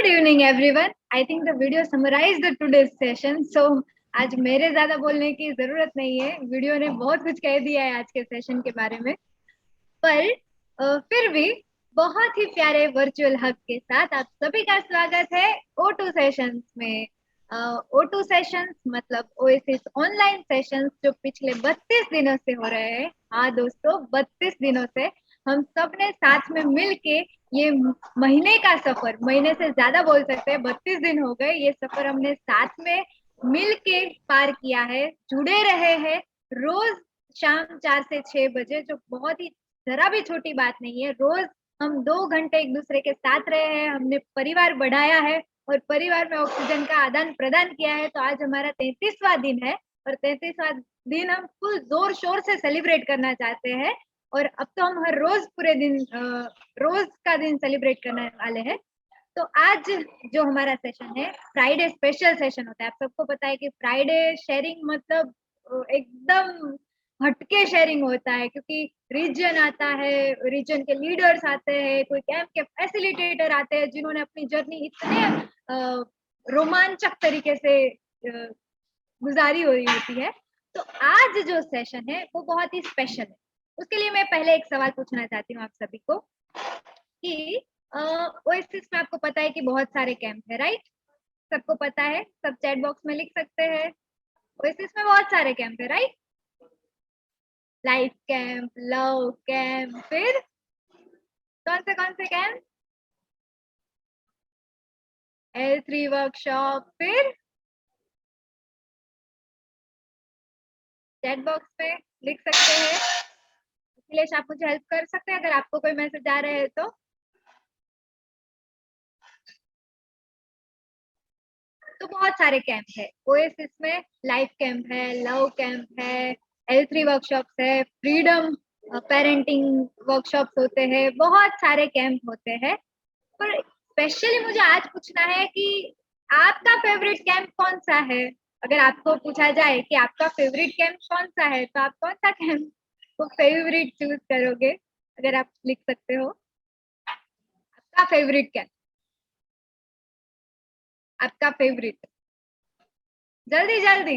Good evening, everyone. I think the video summarized the today's session. So आज मेरे ज्यादा बोलने की जरूरत नहीं है, वीडियो ने बहुत कुछ कह दिया है आज के सेशन के बारे में। पर फिर भी बहुत ही प्यारे वर्चुअल हग के साथ आप सभी का स्वागत है O2 सेशंस में। O2 सेशंस मतलब ओएसिस ऑनलाइन सेशंस जो पिछले 32 दिनों से हो रहे हैं। हाँ दोस्तों, 32 दिनों से हम सब ने साथ में मिल के ये महीने का सफर, महीने से ज्यादा बोल सकते हैं, 32 दिन हो गए, ये सफर हमने साथ में मिल के पार किया है। जुड़े रहे हैं रोज शाम 4 से 6 बजे, जो बहुत ही जरा भी छोटी बात नहीं है। रोज हम 2 घंटे एक दूसरे के साथ रहे हैं, हमने परिवार बढ़ाया है और परिवार में ऑक्सीजन का आदान प्रदान किया है। तो आज हमारा 33वां दिन है और 33वां दिन हम फुल जोर शोर से सेलिब्रेट करना चाहते हैं। और अब तो हम हर रोज पूरे दिन रोज का दिन सेलिब्रेट करने वाले हैं। तो आज जो हमारा सेशन है, फ्राइडे स्पेशल सेशन होता है। आप सबको पता है कि फ्राइडे शेयरिंग मतलब एकदम हटके शेयरिंग होता है, क्योंकि रीजन आता है, रीजन के लीडर्स आते हैं, कोई कैंप के फैसिलिटेटर आते हैं जिन्होंने अपनी जर्नी इतने रोमांचक तरीके से गुजारी हो रही होती है। तो आज जो सेशन है वो बहुत ही स्पेशल है। उसके लिए मैं पहले एक सवाल पूछना चाहती हूँ आप सभी को कि ओएसिस में आपको पता है कि बहुत सारे कैंप है, राइट? सबको पता है, सब चैट बॉक्स में लिख सकते हैं। ओएसिस में बहुत सारे कैंप है, right? Life camp, love camp, फिर कौन से कैंप? L3 वर्कशॉप, फिर चैट बॉक्स में लिख सकते हैं। अखिलेश, आप मुझे हेल्प कर सकते हैं अगर आपको कोई मैसेज आ रहे हैं तो? तो बहुत सारे कैंप है ओएसिस में। लाइफ कैंप है, लव कैंप है, L3 वर्कशॉप्स है, फ्रीडम पेरेंटिंग वर्कशॉप्स होते हैं, बहुत सारे कैंप होते हैं। पर स्पेशली मुझे आज पूछना है कि आपका फेवरेट कैंप कौन सा है? अगर आपको पूछा जाए कि आपका फेवरेट कैंप कौन सा है, तो आप कौन सा कैंप को फेवरेट चूज करोगे? अगर आप लिख सकते हो आपका फेवरेट कैंप, आपका फेवरेट, जल्दी जल्दी।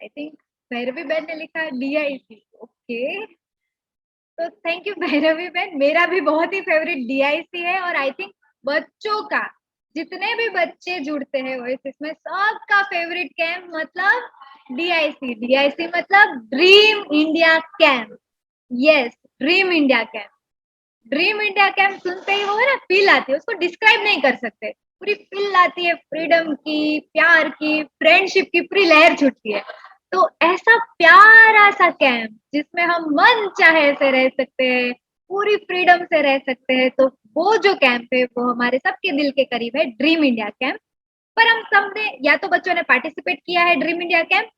आई थिंक भैरवी बहन ने लिखा DIC। ओके, तो थैंक यू भैरवी बहन। मेरा भी बहुत ही फेवरेट DIC है। और आई थिंक बच्चों का, जितने भी बच्चे जुड़ते हैं ओएसिस में, सबका फेवरेट कैंप मतलब DIC मतलब dream India camp. Yes, dream India camp. Dream India camp सुनते ही वो ना फील आती है, उसको डिस्क्राइब नहीं कर सकते। पूरी फील आती है, फ्रीडम की, प्यार की, फ्रेंडशिप की पूरी लहर छुटती है। तो ऐसा प्यारा सा कैंप जिसमें हम मन चाहे से रह सकते हैं, पूरी फ्रीडम से रह सकते हैं, तो वो जो कैंप है वो हमारे सबके दिल के करीब है, ड्रीम इंडिया कैंप। पर हम सबने, या तो बच्चों ने पार्टिसिपेट किया है ड्रीम इंडिया कैंप,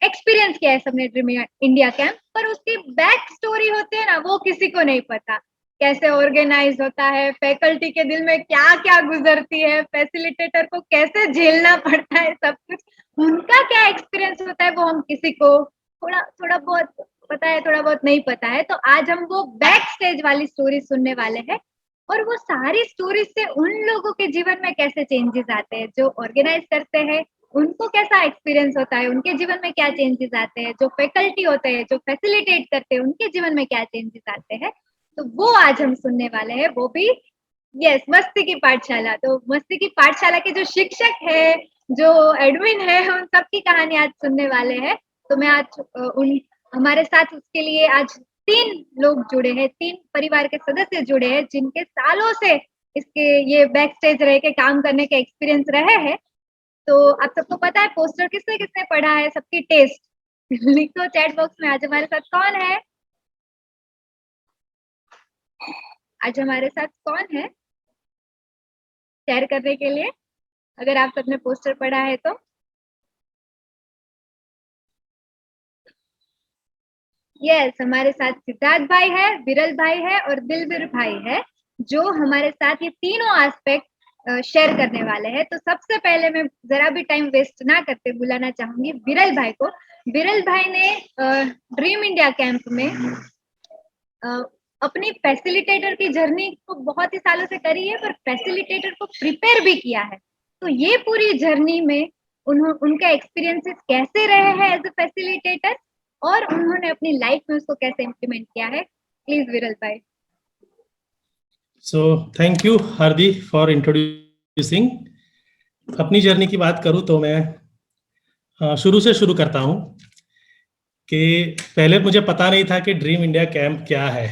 एक्सपीरियंस किया है सबने ड्रीम इंडिया कैंप, पर उसकी बैक स्टोरी होती है ना, वो किसी को नहीं पता। कैसे ऑर्गेनाइज होता है, फैकल्टी के दिल में क्या क्या गुजरती है, फैसिलिटेटर को कैसे झेलना पड़ता है, सब कुछ उनका क्या एक्सपीरियंस होता है, वो हम किसी को थोड़ा थोड़ा बहुत पता है, थोड़ा बहुत नहीं पता है। तो आज हम वो बैक स्टेज वाली स्टोरी सुनने वाले हैं। और वो सारी स्टोरी से उन लोगों के जीवन में कैसे चेंजेस आते हैं, जो ऑर्गेनाइज करते हैं उनको कैसा एक्सपीरियंस होता है, उनके जीवन में क्या चेंजेस आते हैं, जो फैकल्टी होते हैं, जो फैसिलिटेट करते हैं, उनके जीवन में क्या चेंजेस आते हैं, तो वो आज हम सुनने वाले हैं। वो भी यस, मस्ती की पाठशाला। तो मस्ती की पाठशाला के जो शिक्षक है, जो एडमिन है, उन सबकी कहानी आज सुनने वाले हैं। तो मैं आज उन हमारे साथ उसके लिए आज 3 लोग जुड़े हैं, 3 परिवार के सदस्य जुड़े हैं, जिनके सालों से इसके ये बैक स्टेज रह के काम करने के एक्सपीरियंस रहे हैं। तो आप सबको पता है पोस्टर किसने किसने पढ़ा है, सबकी टेस्ट लिखो चैट बॉक्स में। आज हमारे साथ कौन है? आज हमारे साथ कौन है शेयर करने के लिए, अगर आप सबने पोस्टर पढ़ा है तो? यस, हमारे साथ सिद्धार्थ भाई है, विरल भाई है और दिलवीर भाई है, जो हमारे साथ ये तीनों एस्पेक्ट शेयर करने वाले हैं। तो सबसे पहले मैं जरा भी टाइम वेस्ट ना करते बुलाना चाहूंगी विरल भाई को। विरल भाई ने ड्रीम इंडिया कैंप में अपनी फैसिलिटेटर की जर्नी को बहुत ही सालों से करी है, पर फैसिलिटेटर को प्रिपेयर भी किया है। तो ये पूरी जर्नी में उनका एक्सपीरियंसेस कैसे रहे हैं एज अ फैसिलिटेटर, और उन्होंने अपनी लाइफ में उसको कैसे इम्प्लीमेंट किया है। प्लीज विरल भाई। So thank you hearty for introducing. अपनी जर्नी की बात करूं तो मैं शुरू से शुरू करता हूं कि पहले मुझे पता नहीं था कि ड्रीम इंडिया कैंप क्या है।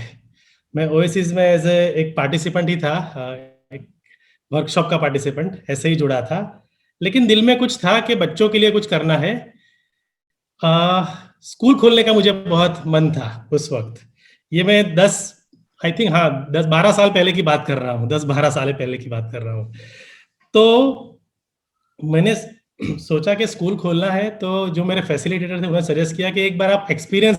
मैं ओएसिस में एज एक पार्टिसिपेंट ही था, एक वर्कशॉप का पार्टिसिपेंट ऐसे ही जुड़ा था। लेकिन दिल में कुछ था कि बच्चों के लिए कुछ करना है। स्कूल खोलने का मुझे बहुत मन था उस वक्त। ये मैं 10, आई थिंक, हाँ, 10-12 साल पहले की बात कर रहा हूँ, 10-12 साल पहले की बात कर रहा हूँ। तो मैंने सोचा कि स्कूल खोलना है, तो जो मेरे फैसिलिटेटर थे उन्होंने सजेस्ट किया कि एक बार आप एक्सपीरियंस।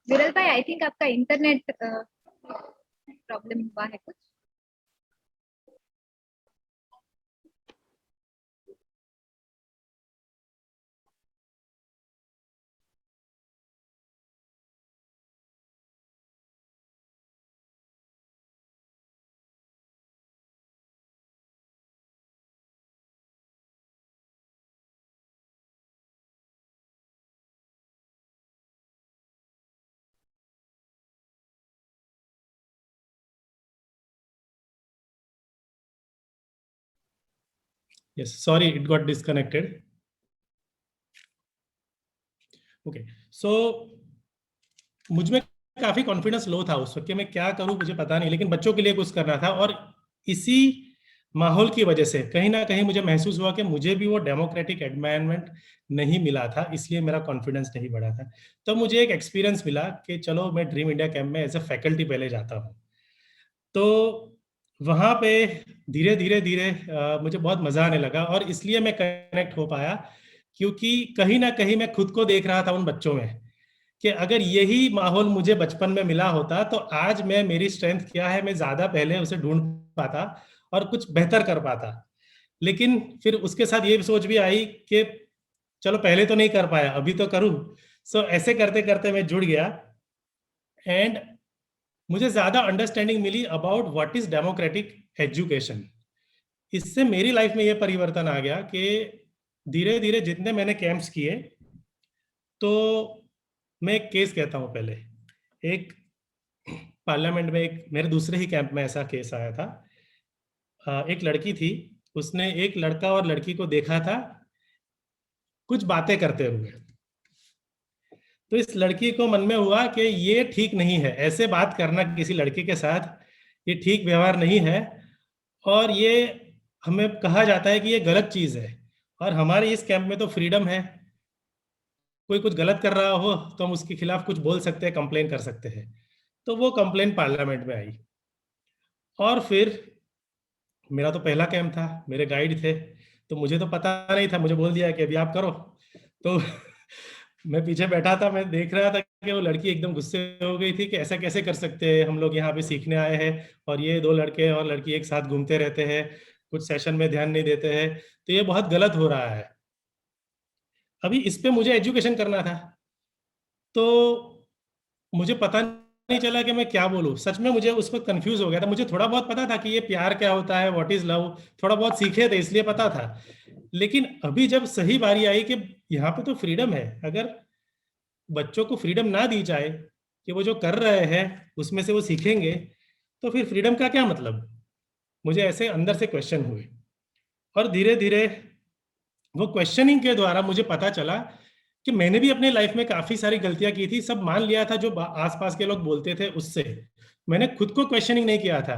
विरल भाई, आई थिंक आपका इंटरनेट प्रॉब्लम हुआ है कुछ। Yes, sorry, it got disconnected. Okay, so मुझ में काफी कॉन्फिडेंस लो था उस वक्त कि मैं क्या करूं मुझे पता नहीं, लेकिन बच्चों के लिए कुछ करना था। और इसी माहौल की वजह से कहीं ना कहीं मुझे महसूस हुआ कि मुझे भी वो डेमोक्रेटिक एनवायरनमेंट नहीं मिला था, इसलिए मेरा कॉन्फिडेंस नहीं बढ़ा था। तो मुझे एक एक्सपीरियंस मिला कि चलो मैं ड्रीम इंडिया कैंप में एज ए फैकल्टी पहले जाता हूँ। तो वहाँ पे धीरे धीरे धीरे मुझे बहुत मजा आने लगा, और इसलिए मैं कनेक्ट हो पाया क्योंकि कहीं ना कहीं मैं खुद को देख रहा था उन बच्चों में कि अगर यही माहौल मुझे बचपन में मिला होता तो आज मैं, मेरी स्ट्रेंथ क्या है, मैं ज्यादा पहले उसे ढूंढ पाता और कुछ बेहतर कर पाता। लेकिन फिर उसके साथ ये सोच भी आई कि चलो पहले तो नहीं कर पाया, अभी तो करूं। सो ऐसे करते करते मैं जुड़ गया, एंड मुझे ज्यादा अंडरस्टैंडिंग मिली about what is democratic education. इससे मेरी लाइफ में ये परिवर्तन आ गया कि धीरे धीरे जितने मैंने कैंप्स किए, तो मैं एक केस कहता हूँ पहले। एक पार्लियामेंट में एक मेरे दूसरे ही कैंप में ऐसा केस आया था। एक लड़की थी, उसने एक लड़का और लड़की को देखा था कुछ बातें करते हुए। तो इस लड़की को मन में हुआ कि ये ठीक नहीं है, ऐसे बात करना किसी लड़के के साथ, ये ठीक व्यवहार नहीं है। और ये हमें कहा जाता है कि ये गलत चीज है, और हमारे इस कैंप में तो फ्रीडम है, कोई कुछ गलत कर रहा हो तो हम उसके खिलाफ कुछ बोल सकते हैं, कंप्लेन कर सकते हैं। तो वो कंप्लेन पार्लियामेंट में आई। और फिर मेरा तो पहला कैंप था, मेरे गाइड थे, तो मुझे तो पता नहीं था, मुझे बोल दिया कि अभी आप करो। तो मैं पीछे बैठा था, मैं देख रहा था कि वो लड़की एकदम गुस्से हो गई थी कि ऐसा कैसे कर सकते हैं, हम लोग यहाँ पे सीखने आए हैं और ये दो लड़के और लड़की एक साथ घूमते रहते हैं, कुछ सेशन में ध्यान नहीं देते हैं, तो ये बहुत गलत हो रहा है। अभी इस पे मुझे एजुकेशन करना था, तो मुझे पता नहीं चला कि मैं क्या बोलूं। सच में मुझे उस वक्त कंफ्यूज हो गया था। मुझे थोड़ा बहुत पता था कि ये प्यार क्या होता है, व्हाट इज लव, थोड़ा बहुत सीखे थे इसलिए पता था। लेकिन अभी जब सही बारी आई कि यहाँ पे तो फ्रीडम है, अगर बच्चों को फ्रीडम ना दी जाए कि वो जो कर रहे हैं उसमें से वो सीखेंगे, तो फिर फ्रीडम का क्या मतलब। मुझे ऐसे अंदर से क्वेश्चन हुए, और धीरे धीरे वो क्वेश्चनिंग के द्वारा मुझे पता चला कि मैंने भी अपने लाइफ में काफी सारी गलतियां की थी। सब मान लिया था जो आसपास के लोग बोलते थे उससे। मैंने खुद को क्वेश्चनिंग नहीं किया था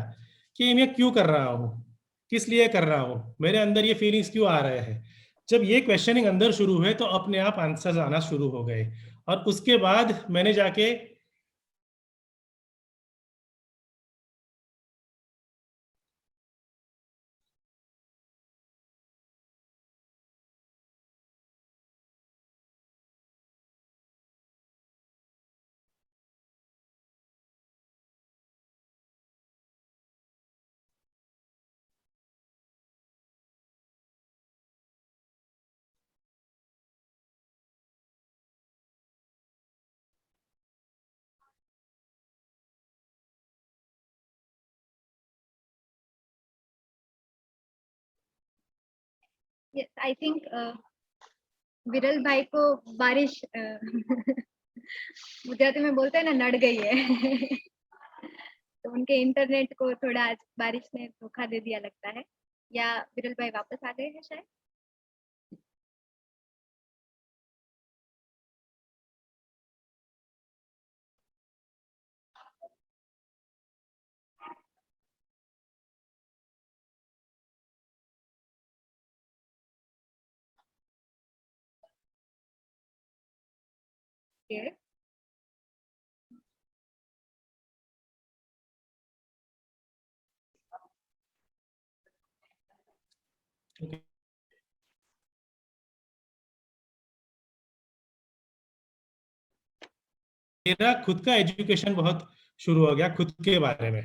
कि मैं क्यों कर रहा हूँ, किस लिए कर रहा हूँ, मेरे अंदर ये फीलिंग्स क्यों आ रहे हैं। जब ये क्वेश्चनिंग अंदर शुरू हुए तो अपने आप आंसर्स आना शुरू हो गए, और उसके बाद मैंने जाके Yes, I think विरल भाई को बारिश गुजराती में बोलते हैं ना, नड़ गई है। तो उनके इंटरनेट को थोड़ा आज बारिश ने धोखा दे दिया लगता है, या विरल भाई वापस आ गए हैं शायद। Okay. Okay. मेरा खुद का एजुकेशन बहुत शुरू हो गया खुद के बारे में।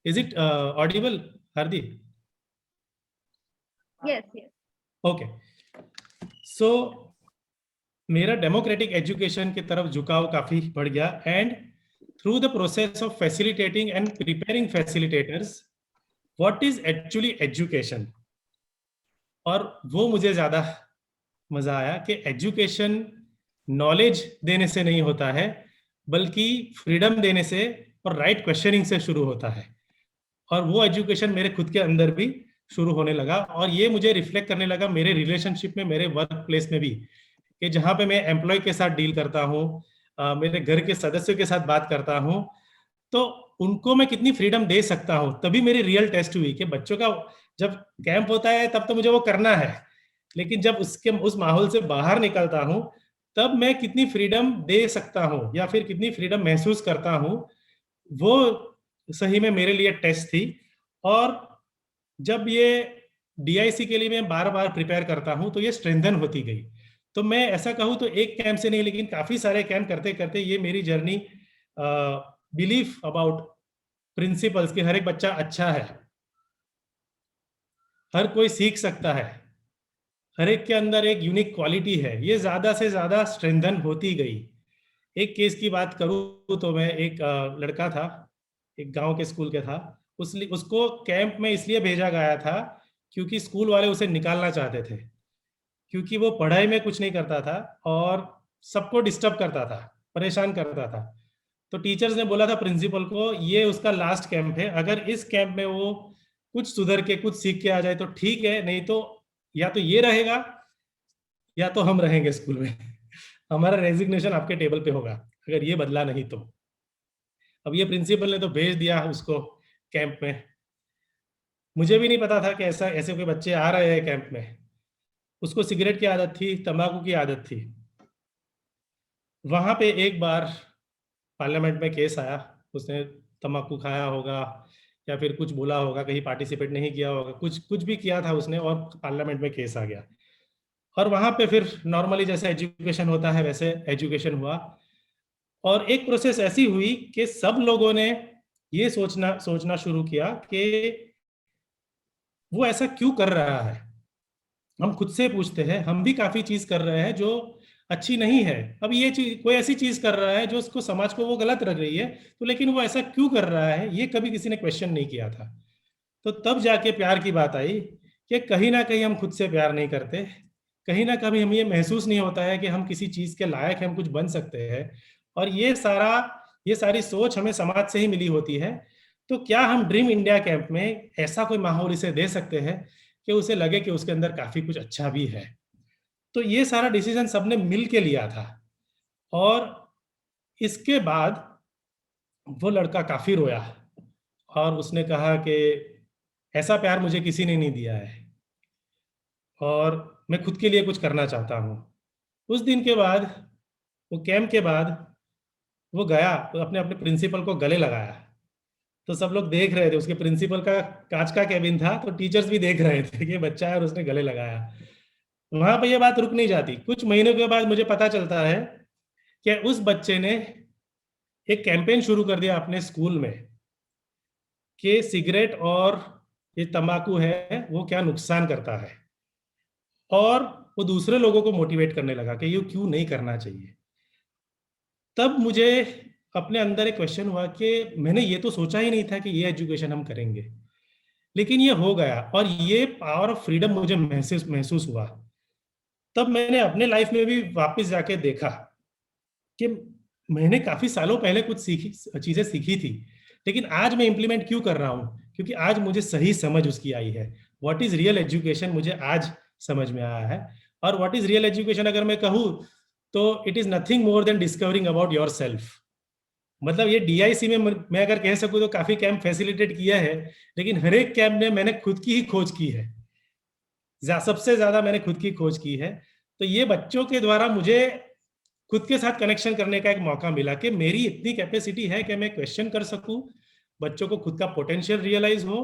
Is it audible Hardi? Yes, yes. Okay, so मेरा डेमोक्रेटिक एजुकेशन की तरफ झुकाव काफी बढ़ गया, and through the process of facilitating and preparing facilitators what is actually education, और वो मुझे ज्यादा मजा आया कि एजुकेशन नॉलेज देने से नहीं होता है, बल्कि फ्रीडम देने से और राइट क्वेश्चनिंग से शुरू होता है। और वो एजुकेशन मेरे खुद के अंदर भी शुरू होने लगा, और ये मुझे रिफ्लेक्ट करने लगा मेरे रिलेशनशिप में, मेरे वर्क प्लेस में भी, कि जहाँ पे मैं एम्प्लॉय के साथ डील करता हूँ, मेरे घर के सदस्यों के साथ बात करता हूँ, तो उनको मैं कितनी फ्रीडम दे सकता हूँ। तभी मेरी रियल टेस्ट हुई कि बच्चों का जब कैंप होता है तब तो मुझे वो करना है, लेकिन जब उस माहौल से बाहर निकलता हूँ तब मैं कितनी फ्रीडम दे सकता हूँ या फिर कितनी फ्रीडम महसूस करता हूँ, वो सही में मेरे लिए टेस्ट थी। और जब ये डीआईसी के लिए मैं बार बार प्रिपेयर करता हूँ तो ये स्ट्रेंथन होती गई। तो मैं ऐसा कहूँ तो एक कैंप से नहीं, लेकिन काफी सारे कैंप करते करते ये मेरी जर्नी, बिलीफ अबाउट प्रिंसिपल्स कि हर एक बच्चा अच्छा है, हर कोई सीख सकता है, हर एक के अंदर एक यूनिक क्वालिटी है, ये ज्यादा से ज्यादा स्ट्रेंथन होती गई। एक केस की बात करूँ तो मैं, एक लड़का था, एक गांव के स्कूल के था, उसको कैंप में इसलिए भेजा गया था क्योंकि स्कूल वाले उसे निकालना चाहते थे, क्योंकि वो पढ़ाई में कुछ नहीं करता था और सबको डिस्टर्ब करता था, परेशान करता था। तो टीचर्स ने बोला था प्रिंसिपल को, ये उसका लास्ट कैंप है, अगर इस कैंप में वो कुछ सुधर के कुछ सीख के आ जाए तो ठीक है, नहीं तो या तो ये रहेगा या तो हम रहेंगे स्कूल में। हमारा रेजिग्नेशन आपके टेबल पे होगा अगर ये बदला नहीं तो। अब ये प्रिंसिपल ने तो भेज दिया उसको कैंप में। मुझे भी नहीं पता था कि ऐसा ऐसे कोई बच्चे आ रहे हैं कैंप में। उसको सिगरेट की आदत थी, तंबाकू की आदत थी। वहां पे एक बार पार्लियामेंट में केस आया, उसने तंबाकू खाया होगा या फिर कुछ बोला होगा, कहीं पार्टिसिपेट नहीं किया होगा, कुछ कुछ भी किया था उसने, और पार्लियामेंट में केस आ गया। और वहां पे फिर नॉर्मली जैसे एजुकेशन होता है वैसे एजुकेशन हुआ, और एक प्रोसेस ऐसी हुई कि सब लोगों ने ये सोचना शुरू किया कि वो ऐसा क्यों कर रहा है। हम खुद से पूछते हैं, हम भी काफी चीज कर रहे हैं जो अच्छी नहीं है। अब ये चीज, कोई ऐसी चीज कर रहा है जो उसको समाज को वो गलत लग रही है, तो लेकिन वो ऐसा क्यों कर रहा है, ये कभी किसी ने क्वेश्चन नहीं किया था। तो तब जाके प्यार की बात आई कि कहीं ना कहीं हम खुद से प्यार नहीं करते, कहीं ना कहीं हमें ये महसूस नहीं होता है कि हम किसी चीज के लायक हैं, हम कुछ बन सकते हैं। और ये सारी सोच हमें समाज से ही मिली होती है। तो क्या हम ड्रीम इंडिया कैंप में ऐसा कोई माहौल इसे दे सकते हैं कि उसे लगे कि उसके अंदर काफी कुछ अच्छा भी है। तो ये सारा डिसीजन सबने मिल के लिया था। और इसके बाद वो लड़का काफी रोया और उसने कहा कि ऐसा प्यार मुझे किसी ने नहीं दिया है और मैं खुद के लिए कुछ करना चाहता हूँ। उस दिन के बाद, वो कैंप के बाद, वो गया तो अपने अपने प्रिंसिपल को गले लगाया। तो सब लोग देख रहे थे, उसके प्रिंसिपल का कांच का कैबिन था, तो टीचर्स भी देख रहे थे कि ये बच्चा है और उसने गले लगाया। वहां पे ये बात रुक नहीं जाती। कुछ महीनों के बाद मुझे पता चलता है कि उस बच्चे ने एक कैंपेन शुरू कर दिया अपने स्कूल में कि सिगरेट और ये तंबाकू है वो क्या नुकसान करता है, और वो दूसरे लोगों को मोटिवेट करने लगा कि ये क्यों नहीं करना चाहिए। तब मुझे अपने अंदर एक क्वेश्चन हुआ कि मैंने ये तो सोचा ही नहीं था कि ये एजुकेशन हम करेंगे। लेकिन ये हो गया, और ये पावर ऑफ फ्रीडम मुझे महसूस महसूस हुआ। तब मैंने अपने लाइफ में भी वापस जाके देखा कि मैंने काफी सालों पहले कुछ सीखी चीजें सीखी थी, लेकिन आज मैं इंप्लीमेंट क्यों कर रहा हूँ? क्योंकि आज मुझे सही समझ उसकी आई है। व्हाट इज रियल एजुकेशन मुझे आज समझ में आया है। और व्हाट इज रियल एजुकेशन अगर मैं कहूँ तो it is nothing more than discovering about your self. मतलब ये डीआईसी में मैं अगर कह सकूँ तो काफी कैंप फैसिलिटेट किया है, लेकिन हर एक कैंप में मैंने खुद की ही खोज की है। सबसे ज्यादा मैंने खुद की खोज की है। तो ये बच्चों के द्वारा मुझे खुद के साथ कनेक्शन करने का एक मौका मिला कि मेरी इतनी कैपेसिटी है कि मैं क्वेश्चन कर सकूं, बच्चों को खुद का पोटेंशियल रियलाइज हो,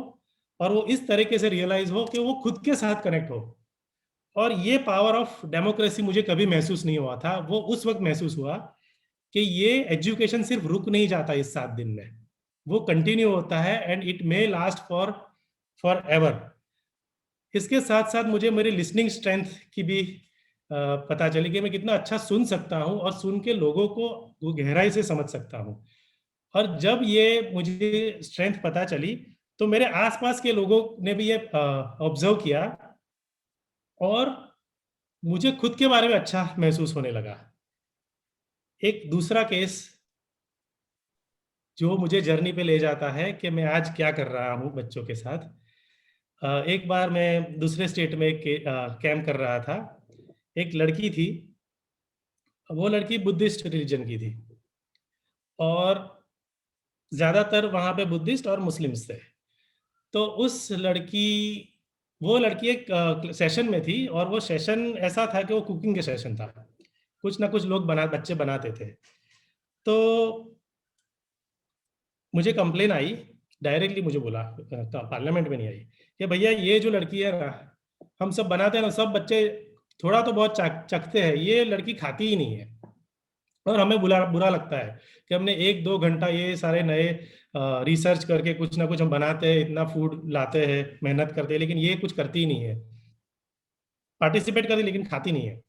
और वो इस तरीके से रियलाइज हो कि वो खुद के साथ कनेक्ट हो। और ये पावर ऑफ डेमोक्रेसी मुझे कभी महसूस नहीं हुआ था, वो उस वक्त महसूस हुआ कि ये एजुकेशन सिर्फ रुक नहीं जाता इस 7 दिन में, वो कंटिन्यू होता है and it may last for for ever. इसके साथ साथ मुझे मेरी लिसनिंग स्ट्रेंथ की भी पता चली कि मैं कितना अच्छा सुन सकता हूँ और सुन के लोगों को वो गहराई से समझ सकता हूँ। और जब ये मुझे स्ट्रेंथ पता चली तो मेरे आसपास के लोगों ने भी ये ऑब्जर्व किया, और मुझे खुद के बारे में अच्छा महसूस होने लगा। एक दूसरा केस जो मुझे जर्नी पे ले जाता है कि मैं आज क्या कर रहा हूँ बच्चों के साथ। एक बार मैं दूसरे स्टेट में कैंप कर रहा था। एक लड़की थी, वो लड़की बुद्धिस्ट रिलीजन की थी, और ज्यादातर वहां पे बुद्धिस्ट और मुस्लिम्स थे। तो वो लड़की एक सेशन में थी, और वो सेशन ऐसा था कि वो कुकिंग के सेशन था। कुछ ना कुछ लोग बच्चे बनाते थे। तो मुझे कंप्लेन आई, डायरेक्टली मुझे बोला, पार्लियामेंट में नहीं आई, कि भैया ये जो लड़की है ना, हम सब बनाते हैं ना, सब बच्चे थोड़ा तो बहुत चखते हैं, ये लड़की खाती ही नहीं है। और हमें बुरा बुरा लगता है कि हमने 1-2 घंटा ये सारे नए रिसर्च करके कुछ ना कुछ हम बनाते हैं, इतना फूड लाते हैं, मेहनत करते हैं, लेकिन ये कुछ करती ही नहीं है, पार्टिसिपेट करती लेकिन खाती नहीं है।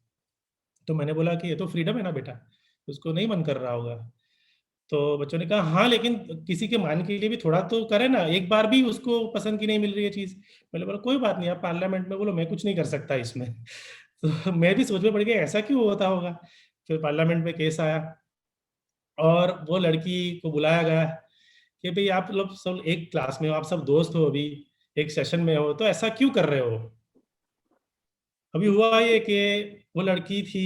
तो मैंने बोला कि ये तो फ्रीडम है ना बेटा, उसको नहीं मन कर रहा होगा। तो बच्चों ने कहा हाँ, लेकिन किसी के मान के लिए भी थोड़ा तो करे ना, एक बार भी उसको पसंद की नहीं मिल रही है चीज। मैंने बोला कोई बात नहीं, आप पार्लियामेंट में बोलो, मैं कुछ नहीं कर सकता इसमें। तो मैं भी सोच में पड़ गया ऐसा क्यों होता होगा। फिर पार्लियामेंट में केस आया, और वो लड़की को बुलाया गया कि भाई आप लोग सब एक क्लास में हो, आप सब दोस्त हो, अभी एक सेशन में हो, तो ऐसा क्यों कर रहे हो। अभी हुआ ये कि वो लड़की थी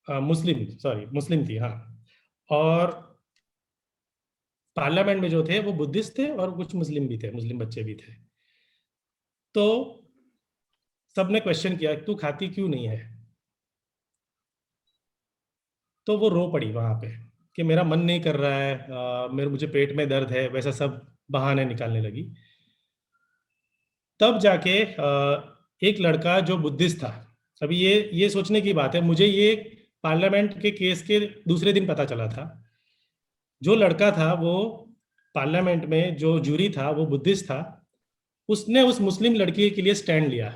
मुस्लिम थी, हाँ। और पार्लियामेंट में जो थे वो बुद्धिस्ट थे, और कुछ मुस्लिम भी थे, मुस्लिम बच्चे भी थे। तो सबने क्वेश्चन किया तू खाती क्यों नहीं है। तो वो रो पड़ी वहां पे कि मेरा मन नहीं कर रहा है, मुझे पेट में दर्द है, वैसा सब बहाने निकालने लगी। तब जाके एक लड़का जो बुद्धिस्ट था, अभी ये सोचने की बात है, मुझे ये पार्लियामेंट के केस के दूसरे दिन पता चला था। जो लड़का था वो पार्लियामेंट में जो जूरी था वो बुद्धिस्ट था, उसने उस मुस्लिम लड़की के लिए स्टैंड लिया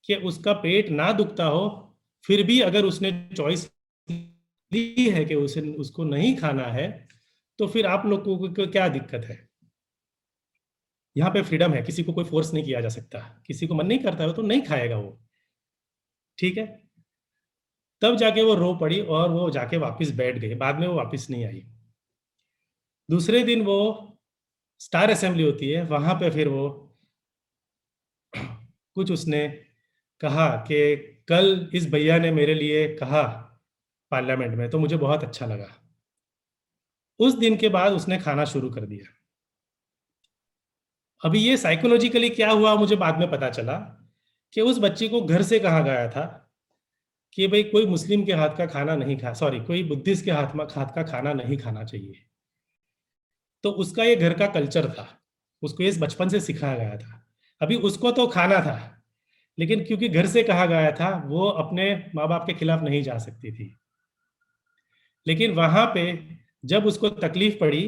कि उसका पेट ना दुखता हो, फिर भी अगर उसने चॉइस ली है कि उसे उसको नहीं खाना है, तो फिर आप लोगों को क्या दिक्कत है। यहाँ पे फ्रीडम है, किसी को कोई फोर्स नहीं किया जा सकता, किसी को मन नहीं करता है तो नहीं खाएगा वो, ठीक है। तब जाके वो रो पड़ी, और वो जाके वापस बैठ गई, बाद में वो वापस नहीं आई। दूसरे दिन वो स्टार असेंबली होती है वहां पे, फिर वो कुछ उसने कहा कि कल इस भैया ने मेरे लिए कहा पार्लियामेंट में, तो मुझे बहुत अच्छा लगा। उस दिन के बाद उसने खाना शुरू कर दिया। अभी ये साइकोलॉजिकली क्या हुआ मुझे बाद में पता चला कि उस बच्ची को घर से कहा गया था कि भाई कोई मुस्लिम के हाथ का खाना नहीं खा, सॉरी, कोई बुद्धिस्ट के हाथ का खाना नहीं खाना चाहिए। तो उसका ये घर का कल्चर था, उसको ये बचपन से सिखाया गया था। अभी उसको तो खाना था, लेकिन क्योंकि घर से कहा गया था, वो अपने माँ बाप के खिलाफ नहीं जा सकती थी। लेकिन वहां पे जब उसको तकलीफ पड़ी,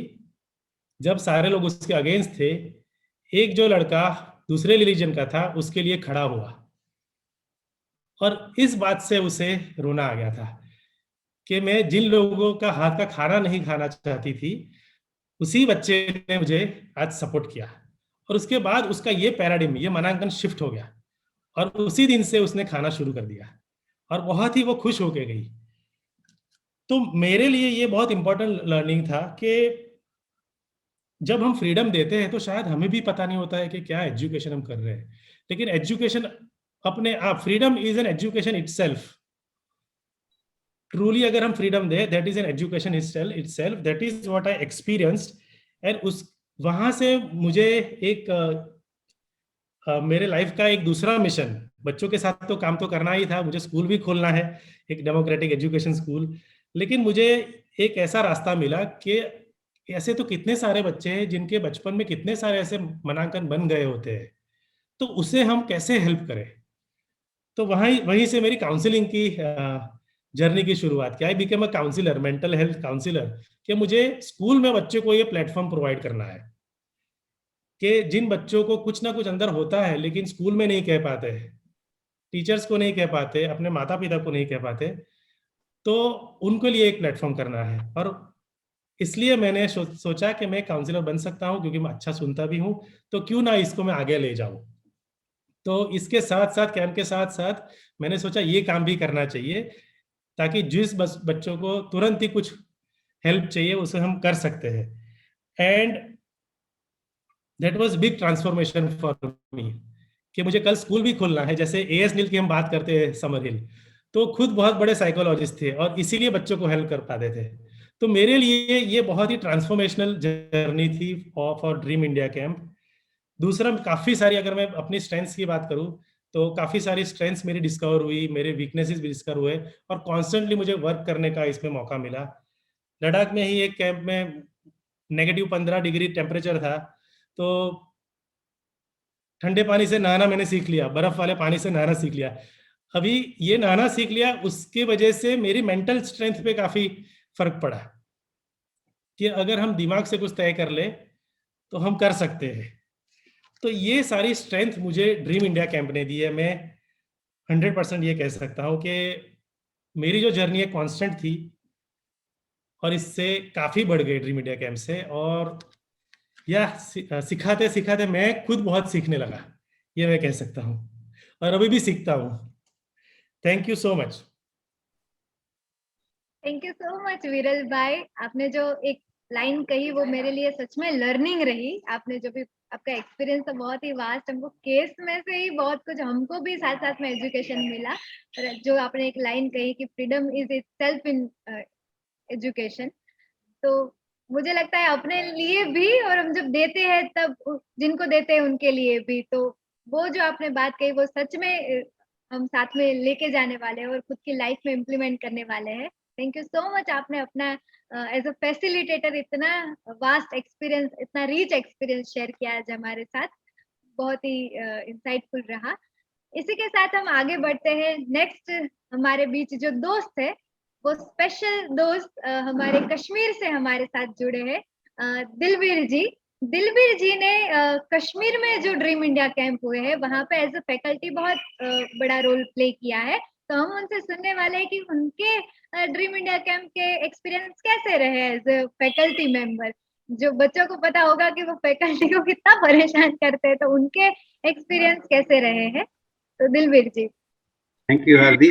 जब सारे लोग उसके अगेंस्ट थे, एक जो लड़का दूसरे रिलीजन का था उसके लिए खड़ा हुआ, और इस बात से उसे रोना आ गया था कि मैं जिन लोगों का हाथ का खाना नहीं खाना चाहती थी, उसी बच्चे ने मुझे आज सपोर्ट किया, और उसके बाद उसका ये पैराडिम, ये मानांकन शिफ्ट हो गया, और उसी दिन से उसने खाना शुरू कर दिया, और बहुत ही वो खुश होके गई। तो मेरे लिए ये बहुत इंपॉर्टेंट लर्निंग था कि जब हम फ्रीडम देते हैं तो शायद हमें भी पता नहीं होता है कि क्या एजुकेशन हम कर रहे हैं, लेकिन एजुकेशन अपने आप, freedom is an education itself. Truly अगर हम freedom they, that is an education itself, that is what I experienced. And उस वहां से मुझे एक मेरे लाइफ का एक दूसरा मिशन, बच्चों के साथ तो काम तो करना ही था, मुझे स्कूल भी खोलना है, एक डेमोक्रेटिक एजुकेशन स्कूल। लेकिन मुझे एक ऐसा रास्ता मिला कि ऐसे तो कितने सारे बच्चे हैं जिनके बचपन में कितने सारे ऐसे मानांकन बन गए होते हैं, तो उसे हम कैसे हेल्प करें। तो वहीं वहीं से मेरी काउंसलिंग की जर्नी की शुरुआत की। I became a counsellor, mental health counsellor, कि मुझे स्कूल में बच्चों को ये प्लेटफॉर्म प्रोवाइड करना है कि जिन बच्चों को कुछ ना कुछ अंदर होता है लेकिन स्कूल में नहीं कह पाते, टीचर्स को नहीं कह पाते, अपने माता पिता को नहीं कह पाते, तो उनके लिए एक प्लेटफॉर्म करना है। और इसलिए मैंने सोचा कि मैं काउंसलर बन सकता हूं, क्योंकि मैं अच्छा सुनता भी हूं, तो क्यों ना इसको मैं आगे ले जाऊं। तो इसके साथ साथ, कैंप के साथ साथ, मैंने सोचा ये काम भी करना चाहिए, ताकि जिस बच्चों को तुरंत ही कुछ हेल्प चाहिए उसे हम कर सकते हैं। And that was big transformation for me, कि मुझे कल स्कूल भी खोलना है। जैसे एएस नील की हम बात करते हैं, समर हिल, तो खुद बहुत बड़े साइकोलॉजिस्ट थे और इसीलिए बच्चों को हेल्प कर पाते थे। तो मेरे लिए ये बहुत ही ट्रांसफॉर्मेशनल जर्नी थी फॉर ड्रीम इंडिया कैंप। दूसरा, काफ़ी सारी, अगर मैं अपनी स्ट्रेंथ्स की बात करूं, तो काफ़ी सारी स्ट्रेंथ्स मेरी डिस्कवर हुई, मेरे वीकनेसेस भी डिस्कवर हुए, और कॉन्स्टेंटली मुझे वर्क करने का इसमें मौका मिला। लद्दाख में ही एक कैंप में -15 डिग्री टेम्परेचर था, तो ठंडे पानी से नहाना मैंने सीख लिया, बर्फ वाले पानी से नहाना सीख लिया। अभी ये नहाना सीख लिया, उसके वजह से मेरी मेंटल स्ट्रेंथ पे काफ़ी फर्क पड़ा, कि अगर हम दिमाग से कुछ तय कर ले तो हम कर सकते हैं। तो ये सारी स्ट्रेंथ मुझे ड्रीम इंडिया कैंप ने दी है। मैं 100% ये कह सकता हूँ कि मेरी जो जर्नी है कांस्टेंट थी, और इससे काफ़ी बढ़ गई ड्रीम इंडिया कैंप से। और यह सिखाते सिखाते मैं खुद बहुत सीखने लगा, ये मैं कह सकता हूँ, और अभी भी सीखता हूँ। Thank you so much. Thank you so much विरल भाई। आपने जो एक लाइन कही वो मेरे लिए सच में लर्निंग रही। आपने जो भी आपका एक्सपीरियंस तो बहुत ही वास्ट, हमको केस में से ही बहुत कुछ हमको भी साथ साथ में एजुकेशन मिला। और जो आपने एक लाइन कही कि freedom is itself in education, तो मुझे लगता है अपने लिए भी, और हम जब देते हैं तब जिनको देते हैं उनके लिए भी। तो वो जो आपने बात कही वो सच में हम साथ में लेके जाने वाले हैं और खुद की लाइफ में इम्प्लीमेंट करने वाले हैं। Thank you so much. आपने अपना एज अ फैसिलिटेटर इतना वास्ट एक्सपीरियंस, इतना रिच एक्सपीरियंस शेयर किया आज हमारे साथ। बहुत ही इंसाइटफुल रहा। इसी के साथ हम आगे बढ़ते हैं। नेक्स्ट हमारे बीच जो दोस्त है, वो स्पेशल दोस्त हमारे कश्मीर से हमारे साथ जुड़े हैं, दिलवीर जी। दिलवीर जी ने कश्मीर में जो ड्रीम इंडिया कैंप हुए हैं वहां पे एज अ फैकल्टी बहुत बड़ा रोल प्ले किया है। तो हम उनसे सुनने वाले हैं कि उनके ड्रीम इंडिया कैंप के एक्सपीरियंस कैसे रहे एज अ फैकल्टी मेंबर। जो बच्चों को पता होगा कि वो फैकल्टी को कितना परेशान करते हैं, तो उनके एक्सपीरियंस कैसे रहे हैं। तो दिलवीर जी। Thank you Hardi.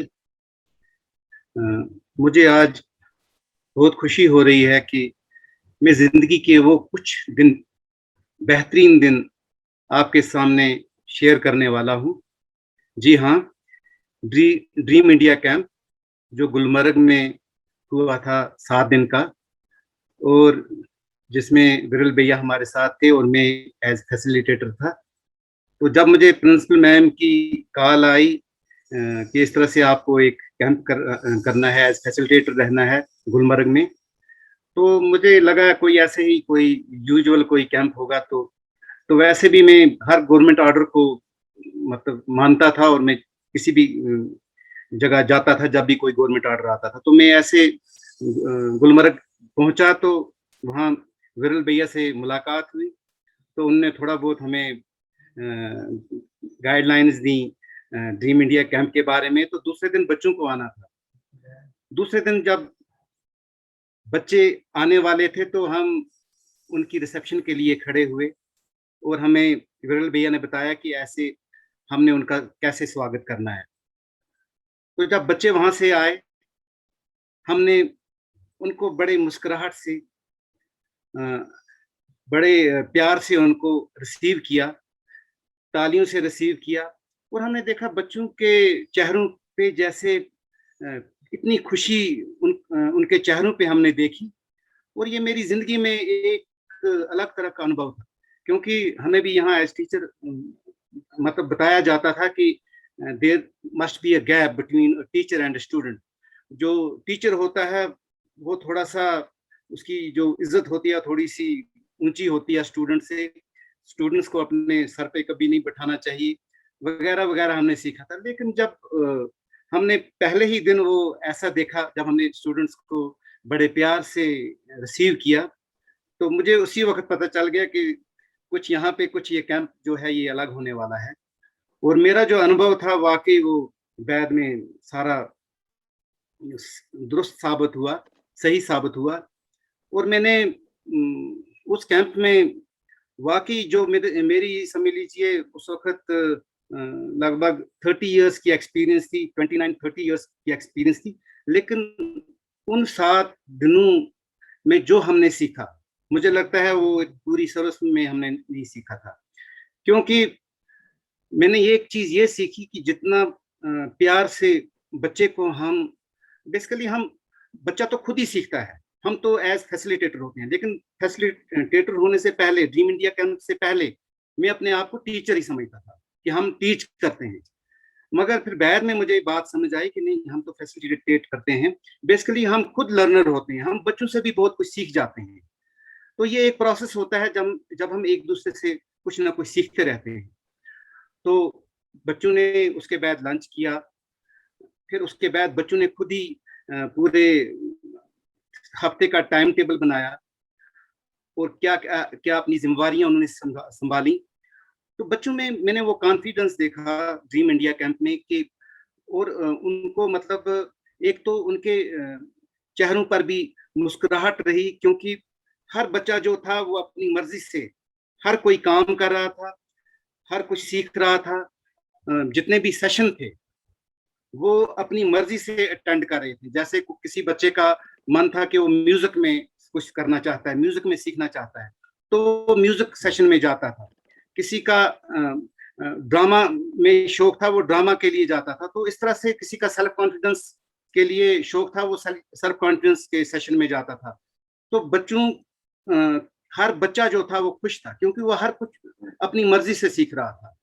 मुझे आज बहुत खुशी हो रही है कि मैं जिंदगी के वो कुछ दिन, बेहतरीन दिन आपके सामने शेयर करने वाला हूं। जी हाँ, ड्रीम इंडिया कैंप जो गुलमर्ग में हुआ था 7 दिन का, और जिसमें विरल भैया हमारे साथ थे और मैं एज फैसिलिटेटर था। तो जब मुझे प्रिंसिपल मैम की कॉल आई कि इस तरह से आपको एक कैंप करना है, एज फैसिलिटेटर रहना है गुलमर्ग में, तो मुझे लगा कोई ऐसे ही कोई यूजुअल कोई कैंप होगा। तो वैसे भी मैं हर गवर्नमेंट ऑर्डर को मतलब मानता था, और मैं किसी भी जगह जाता था जब भी कोई गवर्नमेंट ऑर्डर आता था। तो मैं ऐसे गुलमर्ग पहुंचा, तो वहाँ विरल भैया से मुलाकात हुई, तो उनने थोड़ा बहुत हमें गाइडलाइंस दी ड्रीम इंडिया कैंप के बारे में। तो दूसरे दिन बच्चों को आना था। दूसरे दिन जब बच्चे आने वाले थे, तो हम उनकी रिसेप्शन के लिए खड़े हुए और हमें विरल भैया ने बताया कि ऐसे हमने उनका कैसे स्वागत करना है। तो जब बच्चे वहां से आए, हमने उनको बड़े मुस्कुराहट से, बड़े प्यार से उनको रिसीव किया, तालियों से रिसीव किया। और हमने देखा बच्चों के चेहरों पे जैसे इतनी खुशी उनके चेहरों पे हमने देखी। और ये मेरी जिंदगी में एक अलग तरह का अनुभव था, क्योंकि हमें भी यहाँ एज टीचर मतलब बताया जाता था कि there must be a gap between teacher and student. जो टीचर होता है वो थोड़ा सा, उसकी जो इज्जत होती है थोड़ी सी ऊंची होती है स्टूडेंट से, स्टूडेंट्स को अपने सर पे कभी नहीं बैठाना चाहिए, वगैरह वगैरह हमने सीखा था। लेकिन जब हमने पहले ही दिन वो ऐसा देखा, जब हमने स्टूडेंट्स को बड़े प्यार से रिसीव किया, तो मुझे उसी वक्त पता चल गया कि कुछ यहाँ पे कुछ ये कैंप जो है ये अलग होने वाला है। और मेरा जो अनुभव था वाकई वो बाद में सारा दुरुस्त साबित हुआ, सही साबित हुआ। और मैंने उस कैंप में वाकई जो मेरी समझ लीजिए उस वक्त लगभग 30 इयर्स की एक्सपीरियंस थी, 29-30 इयर्स की एक्सपीरियंस थी। लेकिन उन 7 दिनों में जो हमने सीखा, मुझे लगता है वो पूरी सर्विस में हमने नहीं सीखा था। क्योंकि मैंने एक चीज ये सीखी कि जितना प्यार से बच्चे को हम बेसिकली हम बच्चा तो खुद ही सीखता है, हम तो एज फैसिलिटेटर होते हैं। लेकिन फैसिलिटेटर होने से पहले, ड्रीम इंडिया कैंप से पहले, मैं अपने आप को टीचर ही समझता था कि हम टीच करते हैं। मगर फिर बाद में मुझे बात समझ आई कि नहीं, हम तो फैसिलिटेट करते हैं, बेसिकली हम खुद लर्नर होते हैं, हम बच्चों से भी बहुत कुछ सीख जाते हैं। तो ये एक प्रोसेस होता है जब हम एक दूसरे से कुछ ना कुछ सीखते रहते हैं। तो बच्चों ने उसके बाद लंच किया, फिर उसके बाद बच्चों ने खुद ही पूरे हफ्ते का टाइम टेबल बनाया और क्या क्या क्या अपनी जिम्मेवारियां उन्होंने संभाली। तो बच्चों में मैंने वो कॉन्फिडेंस देखा ड्रीम इंडिया कैंप में कि, और उनको मतलब एक तो उनके चेहरों पर भी मुस्कुराहट रही, क्योंकि हर बच्चा जो था वो अपनी मर्जी से हर कोई काम कर रहा था, हर कुछ सीख रहा था। जितने भी सेशन थे वो अपनी मर्जी से अटेंड कर रहे थे। जैसे किसी बच्चे का मन था कि वो म्यूजिक में कुछ करना चाहता है, म्यूजिक में सीखना चाहता है, तो वो म्यूजिक सेशन में जाता था। किसी का ड्रामा में शौक था, वो ड्रामा के लिए जाता था। तो इस तरह से किसी का सेल्फ कॉन्फिडेंस के लिए शौक था, वो सेल्फ कॉन्फिडेंस के सेशन में जाता था। तो बच्चों हर बच्चा जो था वो खुश था, क्योंकि वो हर कुछ अपनी मर्जी से सीख रहा था।